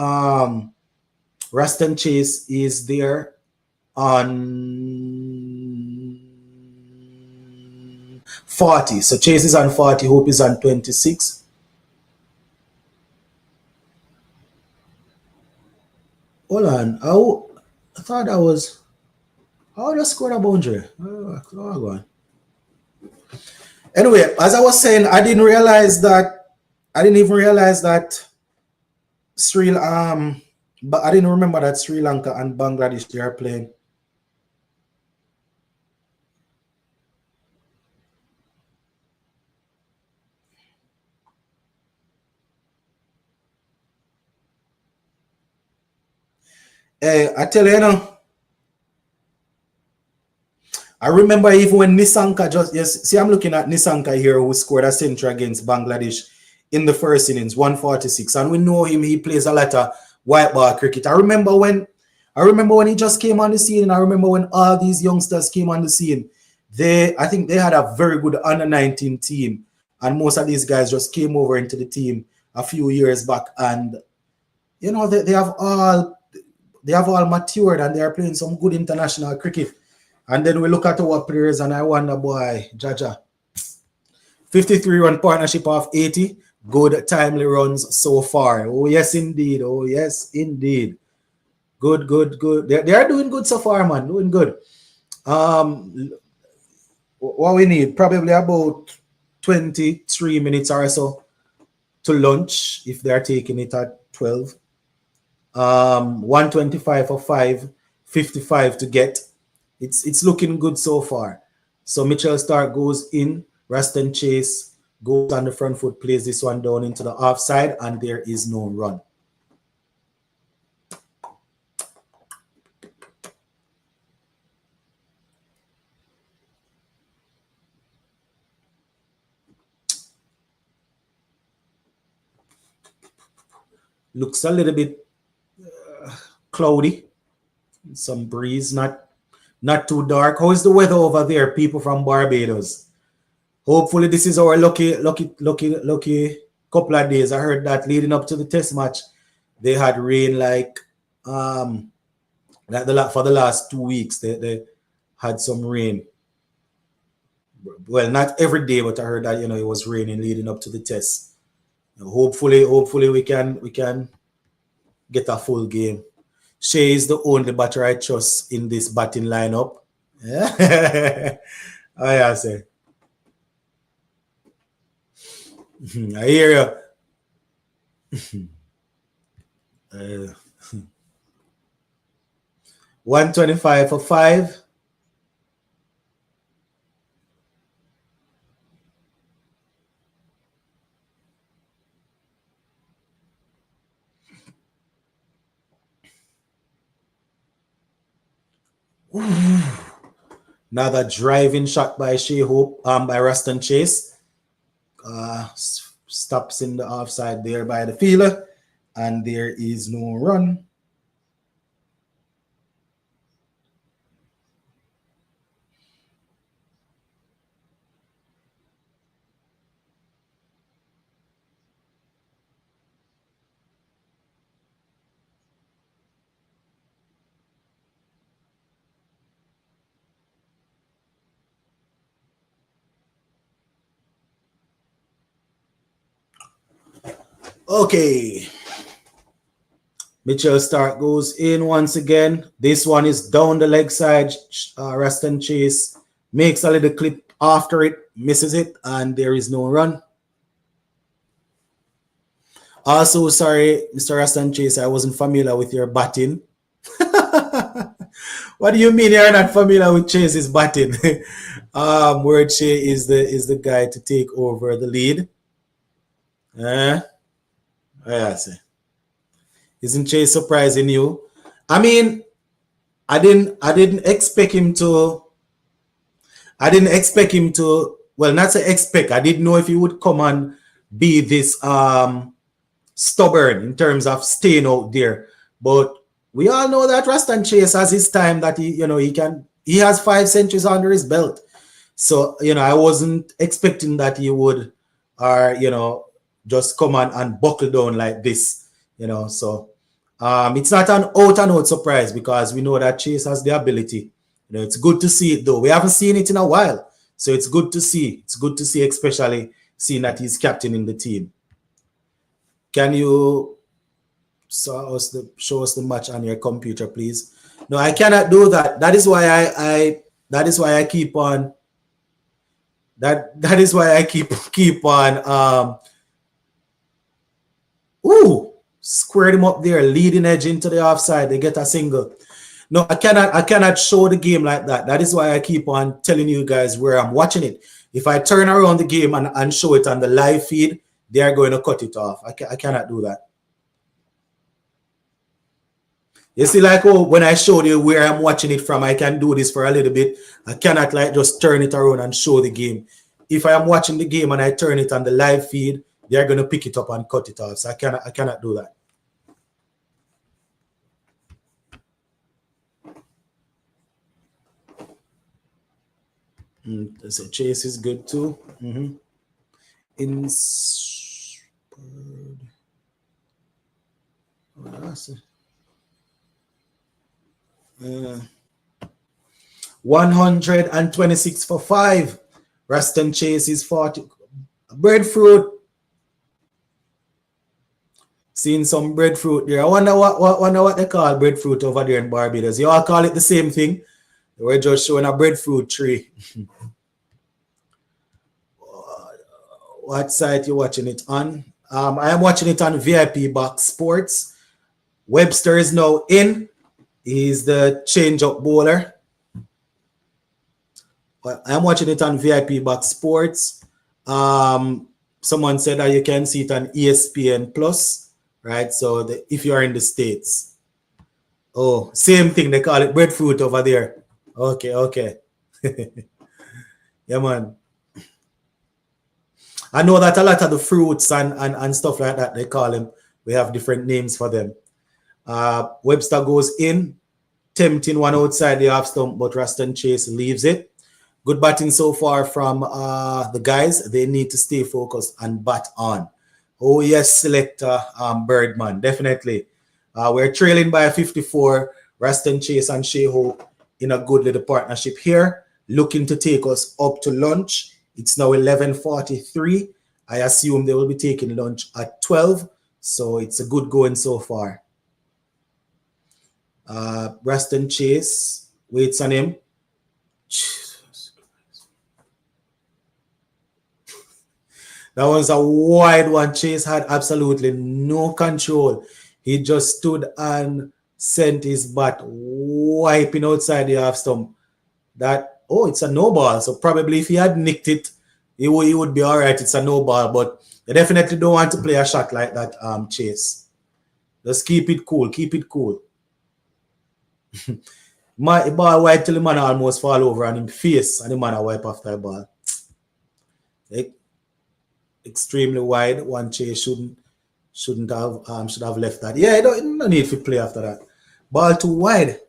Raston Chase is there on 40. So Chase is on 40, Hope is on 26. Hold on. I thought that was... How just scored a boundary? Oh, go on. Anyway, as I was saying, I didn't even realize that but I didn't remember that Sri Lanka and Bangladesh, they are playing. Hey, I tell you, I remember even when Nisanka I'm looking at Nisanka here, who scored a century against Bangladesh in the first innings, 146, and we know him. He plays a lot of white ball cricket. I remember when he just came on the scene, and I remember when all these youngsters came on the scene. I think they had a very good under-19 team, and most of these guys just came over into the team a few years back, and you know they have all matured, and they are playing some good international cricket. And then we look at our players, and I wonder, boy, Jaja, 53-run partnership of 80. Good timely runs so far. Oh, yes, indeed. Oh, yes, indeed. Good. They are doing good so far, man. Doing good. What we need, probably about 23 minutes or so to lunch, if they're taking it at 12. 125 for 5, 55 to get. It's looking good so far. So Mitchell Stark goes in. Raston Chase goes on the front foot, plays this one down into the offside, and there is no run. Looks a little bit cloudy. Some breeze, not too dark. How is the weather over there, people from Barbados? Hopefully, this is our lucky couple of days. I heard that leading up to the test match, they had rain for the last 2 weeks. They had some rain. Well, not every day, but I heard that it was raining leading up to the test. Hopefully we can get a full game. Shai is the only batter I trust in this batting lineup. Yeah. Oh, yeah, say. I hear you. 125 for 5. Another driving shot by Shai Hope, by Ruston Chase. Stops in the offside there by the fielder, and there is no run. Okay. Mitchell Stark goes in once again. This one is down the leg side. Ruston Chase makes a little clip after it, misses it, and there is no run. Also, sorry, Mr. Ruston Chase, I wasn't familiar with your batting. What do you mean you're not familiar with Chase's batting? Word Shai is the guy to take over the lead. Yeah, see. Isn't Chase surprising you? I mean, I didn't expect him to. Well, not to expect. I didn't know if he would come and be this stubborn in terms of staying out there. But we all know that Ruston Chase has his time that he has 5 centuries under his belt. So, I wasn't expecting that he would just come and buckle down like this, So it's not an out-and-out surprise because we know that Chase has the ability. It's good to see it though. We haven't seen it in a while. So it's good to see. It's good to see, especially seeing that he's captain in the team. Can you show us the match on your computer, please? No, I cannot do that. That is why I keep on. That is why I keep on. Squared him up there, leading edge into the offside. They get a single. No, I cannot show the game like that. That is why I keep on telling you guys where I'm watching it. If I turn around the game and show it on the live feed, they are going to cut it off. I cannot do that. You see, like, when I showed you where I'm watching it from, I can do this for a little bit. I cannot just turn it around and show the game. If I am watching the game and I turn it on the live feed, they are going to pick it up and cut it off. So I cannot do that. So Chase is good too. Inspired. 126 for 5. Ruston Chase is 40. Breadfruit. Seeing some breadfruit there. I wonder what they call breadfruit over there in Barbados. You all call it the same thing. We're just showing a breadfruit tree. What site you watching it on? I am watching it on VIP Box Sports. Webster is now in. He's the change-up bowler. But I'm watching it on VIP Box Sports. Someone said that you can see it on ESPN Plus, right? So if you are in the States. Oh, same thing. They call it breadfruit over there. Okay. Yeah, man. I know that a lot of the fruits and stuff like that, they call them We have different names for them. Webster goes in, tempting one outside the half stump, but Raston Chase leaves it. Good batting so far from the guys. They need to stay focused and bat on. Oh, yes, selector Birdman, definitely. We're trailing by 54. Raston Chase and Shai Hope in a good little partnership here, looking to take us up to lunch. It's now 11:43. I assume they will be taking lunch at 12, so it's a good going so far. Raston Chase waits on him. That was a wide one. Chase had absolutely no control. He just stood and sent his bat wiping outside the half stump. It's a no ball. So probably if he had nicked it, he would be all right. It's a no ball, but you definitely don't want to play a shot like that, Chase. Just keep it cool. Keep it cool. My ball wipe till the man almost fall over on him face, and the man wipe after the ball. Extremely wide. One Chase should have left that. Yeah, no need to play after that. Ball too wide.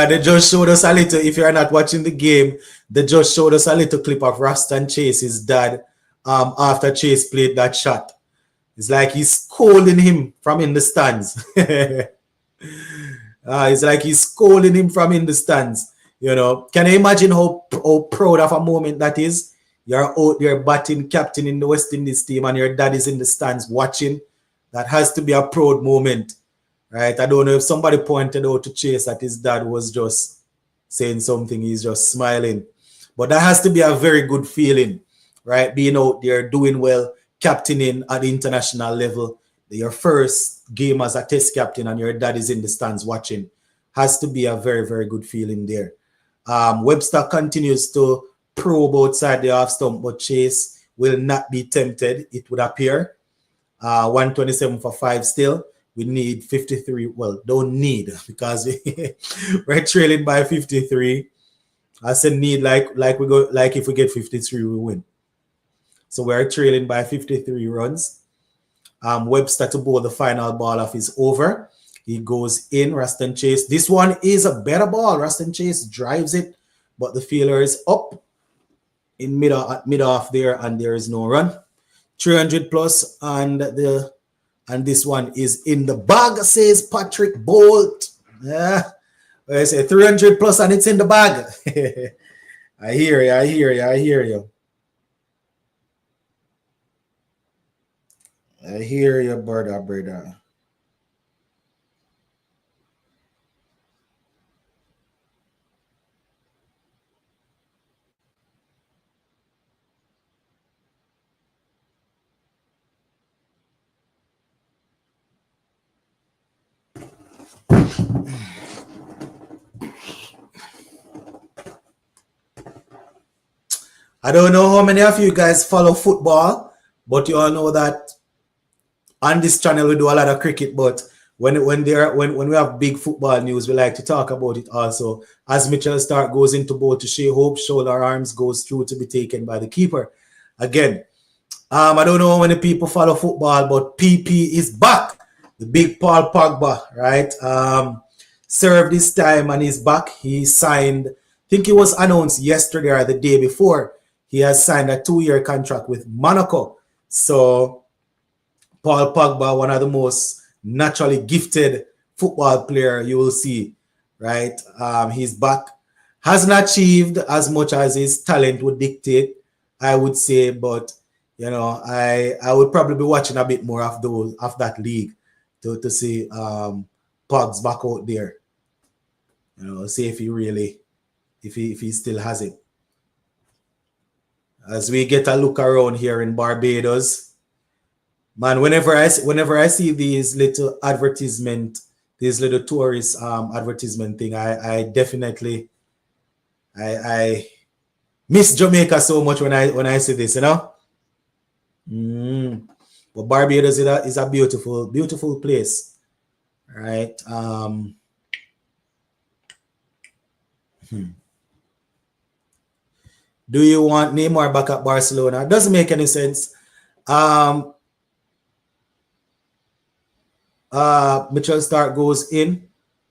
They just showed us a little. If you're not watching the game, they just showed us a little clip of Raston Chase's dad after Chase played that shot. It's like he's scolding him from in the stands. It's like he's scolding him from in the stands. You know, can you imagine how proud of a moment that is? You're out there batting captain in the West Indies team, and your dad is in the stands watching. That has to be a proud moment, right? I don't know if somebody pointed out to Chase that his dad was just saying something. He's just smiling, but that has to be a very good feeling, right? Being out there doing well, captaining at the international level, your first game as a test captain, and your dad is in the stands watching, has to be a very, very good feeling there. Webster continues to probe outside the half stump, but Chase will not be tempted, it would appear. 127 for 5 still. We need 53. Well, don't need, because we're trailing by 53. I said need like if we get 53, we win. So we're trailing by 53 runs. Webster to bowl the final ball of his over. He goes in. Raston Chase. This one is a better ball. Raston Chase drives it, but the fielder is up in mid off there, and there is no run. 300 plus, and this one is in the bag, says Patrick Bolt. Yeah, I say 300 plus, and it's in the bag. I hear you. I hear you, brother. I don't know how many of you guys follow football, but you all know that on this channel we do a lot of cricket, but when we have big football news, we like to talk about it also. As Mitchell Stark goes into bowl to Shai Hope, shoulder arms goes through to be taken by the keeper. Again, I don't know how many people follow football, but PP is back. The big Paul Pogba, right? Served this time and he's back. He signed, I think it was announced yesterday or the day before, he has signed a 2-year contract with Monaco. So Paul Pogba, one of the most naturally gifted football player you will see, right? He's back. Hasn't achieved as much as his talent would dictate, I would say, but you know, I would probably be watching a bit more of that league to see Pogs back out there. You know, see if he really, if he still has it. As we get a look around here in Barbados, man, whenever I see these little advertisement, these little tourist advertisement thing, I definitely I miss Jamaica so much when I see this, you know. But Barbados is a beautiful place, right? Do you want Neymar back at Barcelona? Doesn't make any sense. Um, Mitchell Stark goes in,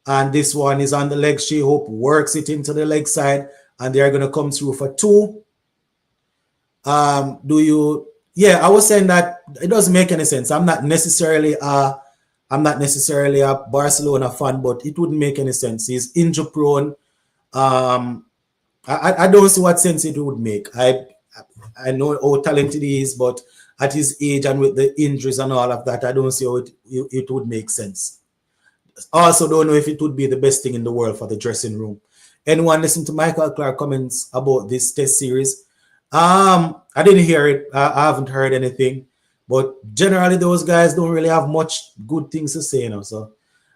and this one is on the leg. Shai Hope works it into the leg side, and they are going to come through for two. Do you? Yeah, I was saying that it doesn't make any sense. I'm not necessarily a Barcelona fan, but it wouldn't make any sense. He's injury prone. Um, I don't see what sense it would make. I know how talented he is, but at his age and with the injuries and all of that, I don't see how it would make sense. Also, don't know if it would be the best thing in the world for the dressing room. Anyone listen to Michael Clark comments about this test series? I didn't hear it. I haven't heard anything. But generally, those guys don't really have much good things to say, So,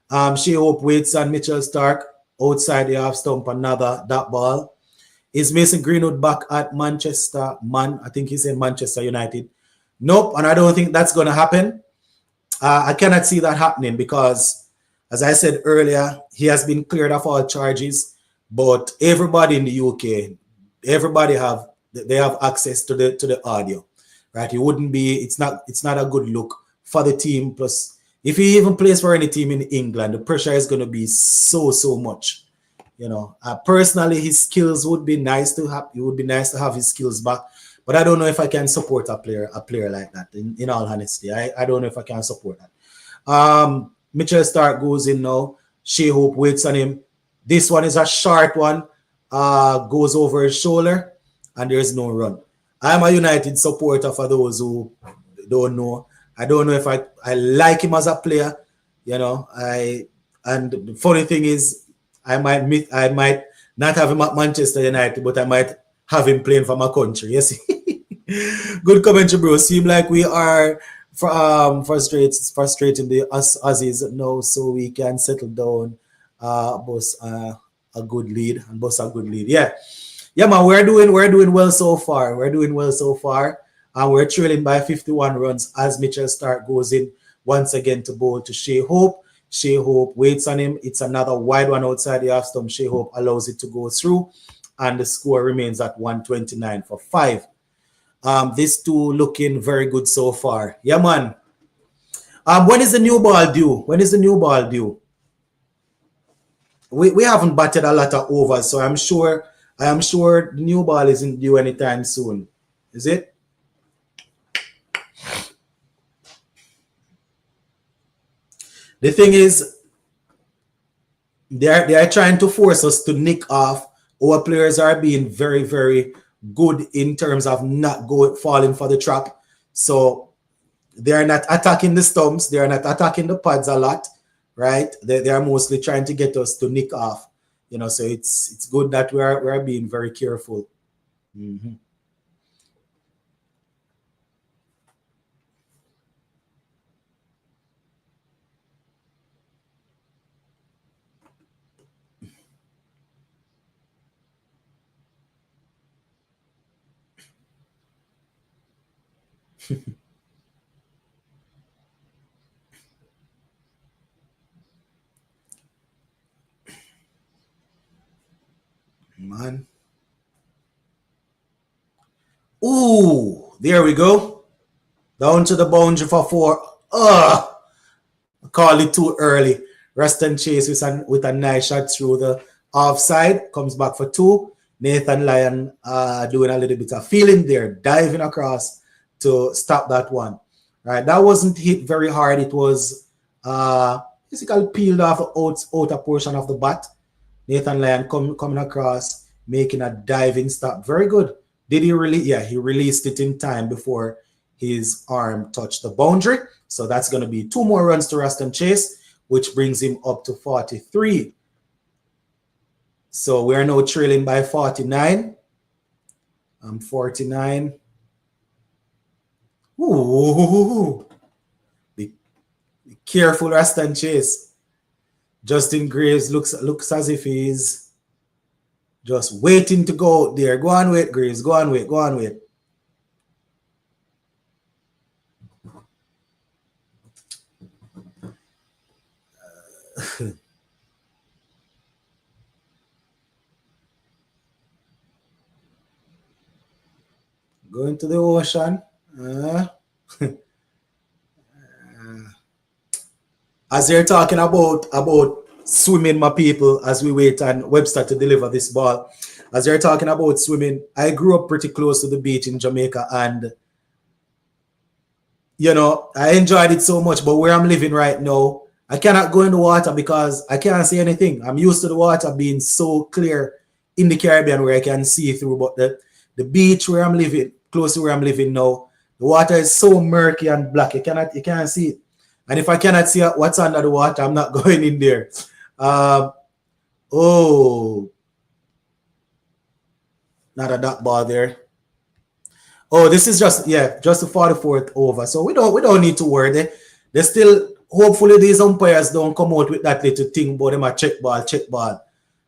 Shai Hope waits on Mitchell Stark outside the half stump. Another that ball. Is Mason Greenwood back at Manchester? I think he's in Manchester United. Nope, and I don't think that's going to happen. I cannot see that happening because, as I said earlier, he has been cleared of all charges. But everybody in the UK, they have access to the audio, right? It wouldn't be. It's not a good look for the team. Plus, if he even plays for any team in England, the pressure is going to be so much. Personally, his skills would be nice to have. It would be nice to have his skills back, but I don't know if I can support a player like that. In all honesty, I don't know if I can support that. Mitchell Stark goes in now. Shai Hope waits on him. This one is a short one. Goes over his shoulder, and there's no run. I'm a United supporter. For those who don't know, I don't know if I like him as a player. And the funny thing is, I might not have him at Manchester United, but I might have him playing for my country. Yes. Good commentary, bro. Seem like we are frustrating the Aussies now, so we can settle down, boss a good lead and boss a good lead. Yeah, man. We're doing well so far. And we're trailing by 51 runs as Mitchell Stark goes in once again to bowl to Shai Hope. Shai Hope waits on him. It's another wide one outside the half stump. Shai Hope allows it to go through, and the score remains at 129 for 5. These two looking very good so far. Yeah, man. When is the new ball due? We haven't batted a lot of overs, so I am sure the new ball isn't due anytime soon. Is it? The thing is, they are trying to force us to nick off. Our players are being very, very good in terms of not falling for the trap. So they are not attacking the stumps. They are not attacking the pads a lot, right? They are mostly trying to get us to nick off. So it's good that we are being very careful. Mm-hmm. Man. Ooh, there we go. Down to the boundary for 4. Call it too early. Ruston Chase with a nice shot through the offside. Comes back for 2. Nathan Lyon doing a little bit of feeling there, diving across to stop that one. Right, that wasn't hit very hard. It was basically peeled off the outer portion of the bat. Nathan Lyon coming across, making a diving stop. Very good. Did he really? Yeah, he released it in time before his arm touched the boundary. So that's going to be 2 more runs to Ruston Chase, which brings him up to 43. So we are now trailing by 49. 49. Ooh. Be careful, Ruston Chase. Justin Graves looks as if he's just waiting to go out there. Go on, wait, Graves. Go on, wait. Going to the ocean. As they're talking about swimming, my people, as we wait on Webster to deliver this ball. As they're talking about swimming, I grew up pretty close to the beach in Jamaica, and you know, I enjoyed it so much. But where I'm living right now, I cannot go in the water because I can't see anything. I'm used to the water being so clear in the Caribbean where I can see through. But the beach where I'm living, close to where I'm living now, the water is so murky and black. You can't see it. And if I cannot see what's under the water, I'm not going in there. Oh, not a dot ball there. Oh, this is just the 44th over. So we don't need to worry. They still, hopefully these umpires don't come out with that little thing about them a check ball.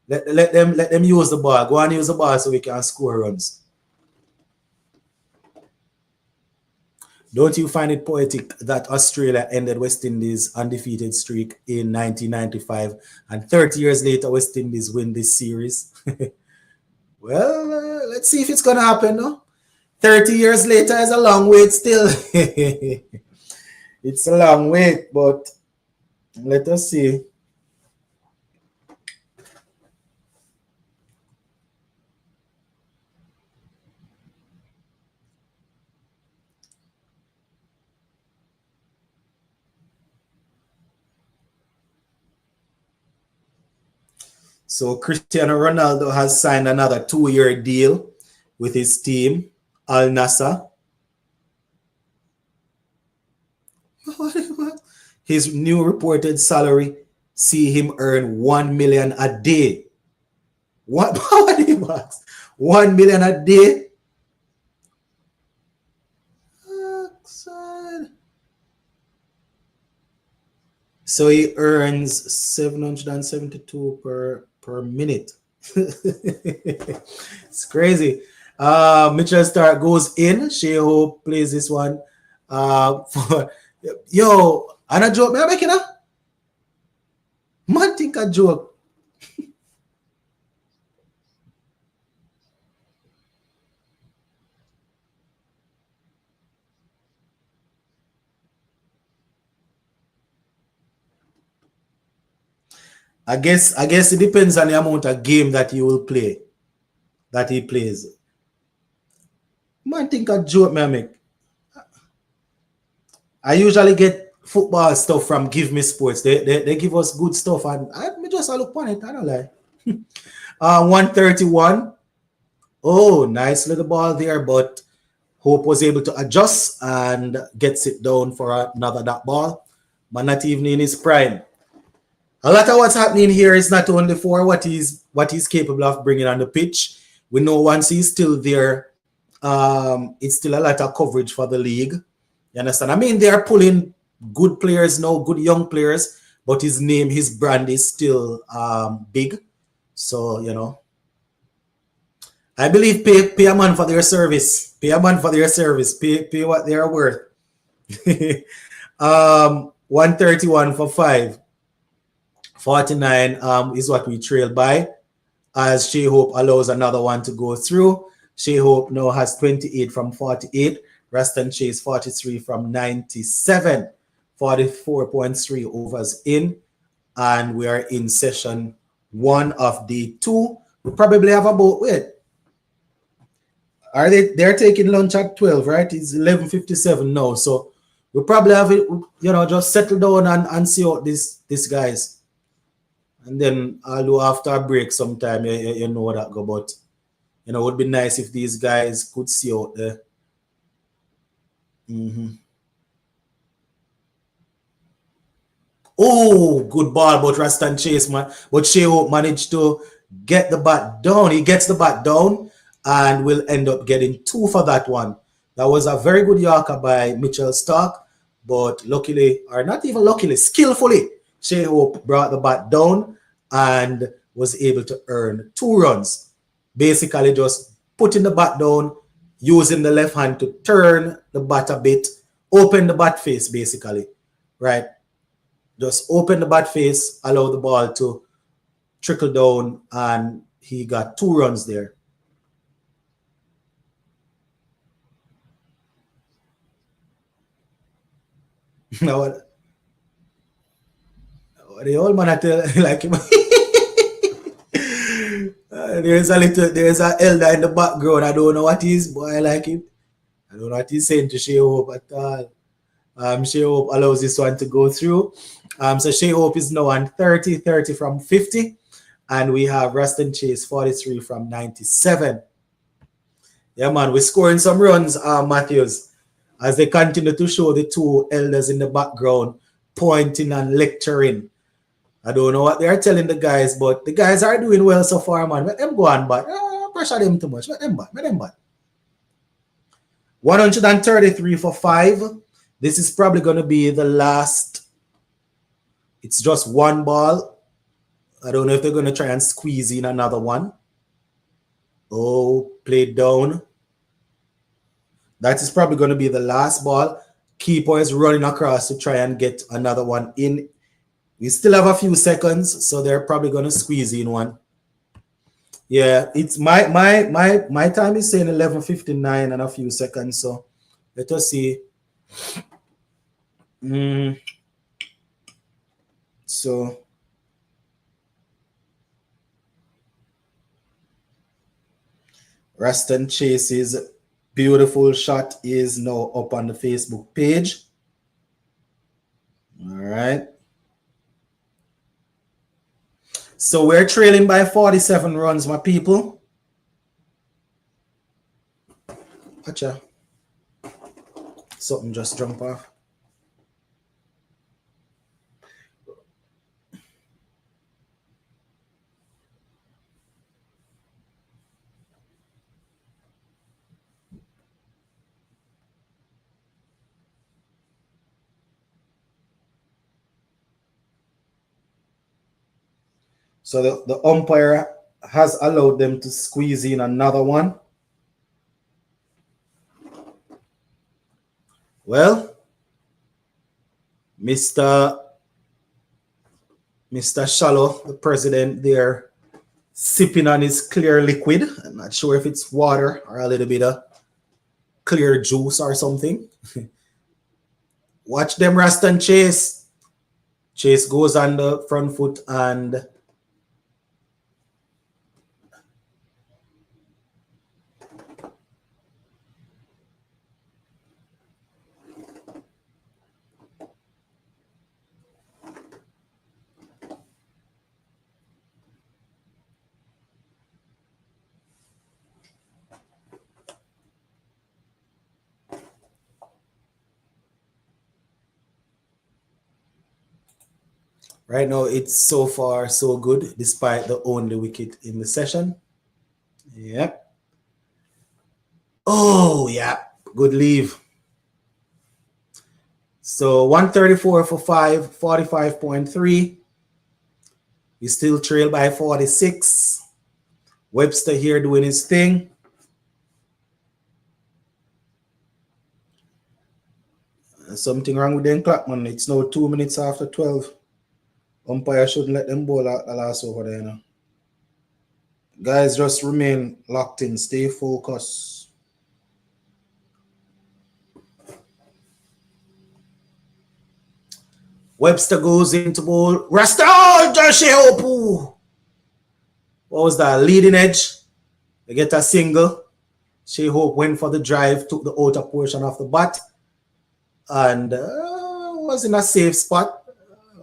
Let them use the ball. Go and use the ball so we can score runs. Don't you find it poetic that Australia ended West Indies' undefeated streak in 1995 and 30 years later West Indies win this series? Well, let's see if it's going to happen, no? 30 years later is a long wait still. It's a long wait, but let us see. So Cristiano Ronaldo has signed another 2-year deal with his team, Al Nassr. His new reported salary see him earn $1 million a day. What? 1 million a day? So he earns 772 per minute. It's crazy. Mitchell Stark goes in. Shai Hope plays this one. Yo, and a joke, man, making a man think a joke. I guess it depends on the amount of game that he will play, that he plays. Man think a joke, man, make. I usually get football stuff from Give Me Sports. They give us good stuff, and I just look on it. I don't lie. 131. Oh, nice little ball there, but Hope was able to adjust and gets it down for another dot ball, but not even in his prime. A lot of what's happening here is not only for what he's capable of bringing on the pitch. We know once he's still there, it's still a lot of coverage for the league. You understand? I mean, they are pulling good players now, good young players, but his name, his brand is still big. So, you know, I believe pay a man for their service. Pay a man for their service. Pay what they are worth. 131 for 5. 49 is what we trail by, as Shai Hope allows another one to go through. Shai Hope now has 28 from 48. Raston Chase 43 from 97. 44.3 overs in. And we are in session 1 of day 2. We probably have about, they're taking lunch at 12, right? It's 11:57 now. So we probably have it, you know, just settle down and see out this guys. And then I'll do after a break sometime, you know that go, but you know, it would be nice if these guys could see out there. Oh, good ball, but Raston Chase, man. But Shai Hope managed to get the bat down. He gets the bat down and will end up getting 2 for that one. That was a very good Yorker by Mitchell Stark, but luckily, or not even luckily, skillfully, Shai Hope brought the bat down and was able to earn 2 runs. Basically just putting the bat down, using the left hand to turn the bat a bit, open the bat face basically, right? Just open the bat face, allow the ball to trickle down, and he got 2 runs there. Now what the old man I tell like him. There's a elder in the background. I don't know what he is, but I like him. I don't know what he's saying to Shai Hope at all. Shai Hope allows this one to go through. So Shai Hope is now on 30 from 50. And we have Ruston Chase 43 from 97. Yeah, man, we're scoring some runs, Matthews, as they continue to show the two elders in the background pointing and lecturing. I don't know what they are telling the guys, but the guys are doing well so far, man. Let them go on, but pressure them too much. Let them back. 133 for 5. This is probably going to be the last. It's just one ball. I don't know if they're going to try and squeeze in another one. Oh, played down. That is probably going to be the last ball. Keeper is running across to try and get another one in. We still have a few seconds, so they're probably going to squeeze in one. Yeah, it's my time is saying 11:59 and a few seconds, so let us see. So Ruston Chase's beautiful shot is now up on the Facebook page. All right. So we're trailing by 47 runs, my people. Gotcha. Something just jumped off. So the umpire has allowed them to squeeze in another one. Well, Mr. Shallow, the president there, sipping on his clear liquid. I'm not sure if it's water or a little bit of clear juice or something. Watch them, Ruston Chase. Chase goes on the front foot and right now, it's so far so good, despite the only wicket in the session. Yep. Oh, yeah. Good leave. So 134 for 5, 45.3. We still trail by 46. Webster here doing his thing. Something wrong with them clock, man. It's now 2 minutes after 12. Umpire shouldn't let them bowl out the last over there now. Guys, just remain locked in. Stay focused. Webster goes into bowl. Rasta! Shai Hope! What was that? Leading edge. They get a single. Shai Hope went for the drive, took the outer portion of the bat, and was in a safe spot.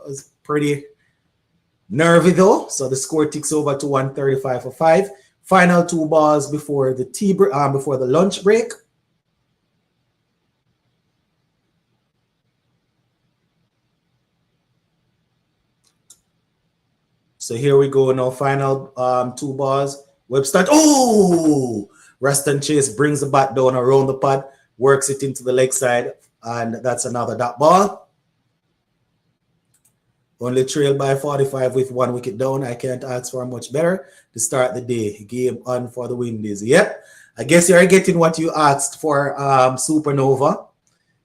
Was pretty nervy though. So the score ticks over to 135 for 5. Final 2 balls before the before the lunch break. So here we go now. Final 2 balls. Webster. Oh! Ruston Chase brings the bat down around the pad, works it into the leg side, and that's another dot ball. Only trailed by 45 with 1 wicket down. I can't ask for much better to start the day. Game on for the Windies. Yep. I guess you're getting what you asked for, Supernova.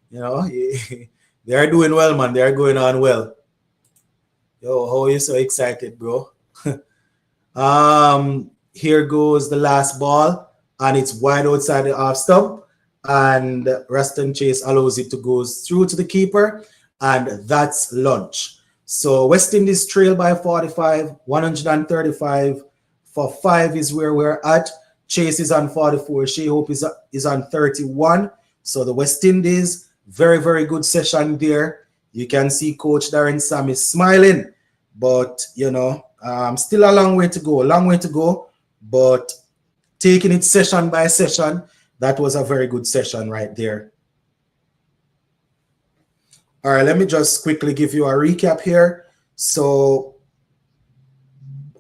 You know, they are doing well, man. They are going on well. Yo, how are you so excited, bro? Here goes the last ball, and it's wide outside the off stump, and Ruston Chase allows it to go through to the keeper, and that's lunch. So West Indies trail by 45, 135 for 5 is where we're at. Chase is on 44. Shai Hope is on 31. So the West Indies, very, very good session there. You can see Coach Darren Sam is smiling, but, you know, still a long way to go, but taking it session by session, that was a very good session right there. All right, let me just quickly give you a recap here. So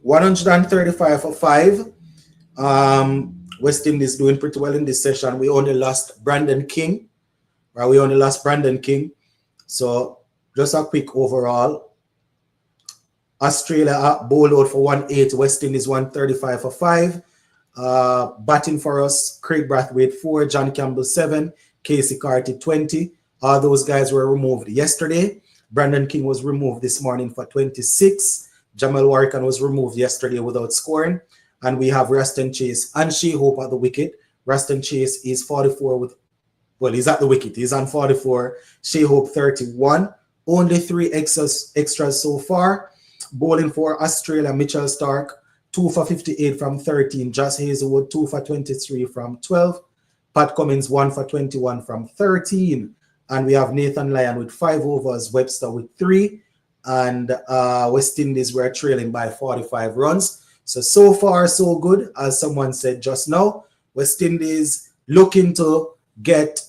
135 for 5. West Indies doing pretty well in this session. We only lost Brandon King. So just a quick overall. Australia bowled out for 180. West Indies 135 for 5. Batting for us, Craig Brathwaite 4, John Campbell 7, Casey Carty 20. All those guys were removed yesterday. Brandon King was removed this morning for 26. Jamal Warrican was removed yesterday without scoring. And we have Raston Chase and Shai Hope at the wicket. Raston Chase is 44 with, well, he's at the wicket. He's on 44. Shai Hope 31. Only 3 extras so far. Bowling for Australia, Mitchell Stark, 2 for 58 from 13. Josh Hazelwood, 2 for 23 from 12. Pat Cummins, 1 for 21 from 13. And we have Nathan Lyon with 5 overs, Webster with 3. And West Indies were trailing by 45 runs. So far, so good. As someone said just now, West Indies looking to get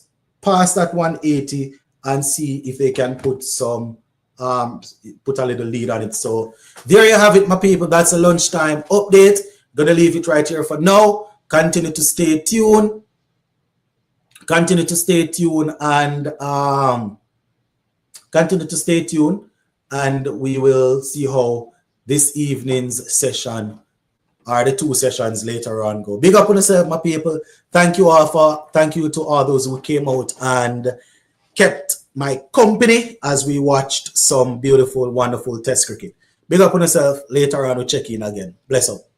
past that 180 and see if they can put some, put a little lead on it. So there you have it, my people. That's a lunchtime update. Gonna leave it right here for now. Continue to stay tuned. And continue to stay tuned, and we will see how this evening's session or the 2 sessions later on go. Big up on yourself, my people. Thank you to all those who came out and kept my company as we watched some beautiful, wonderful test cricket. Big up on yourself. Later on, we'll check in again. Bless up.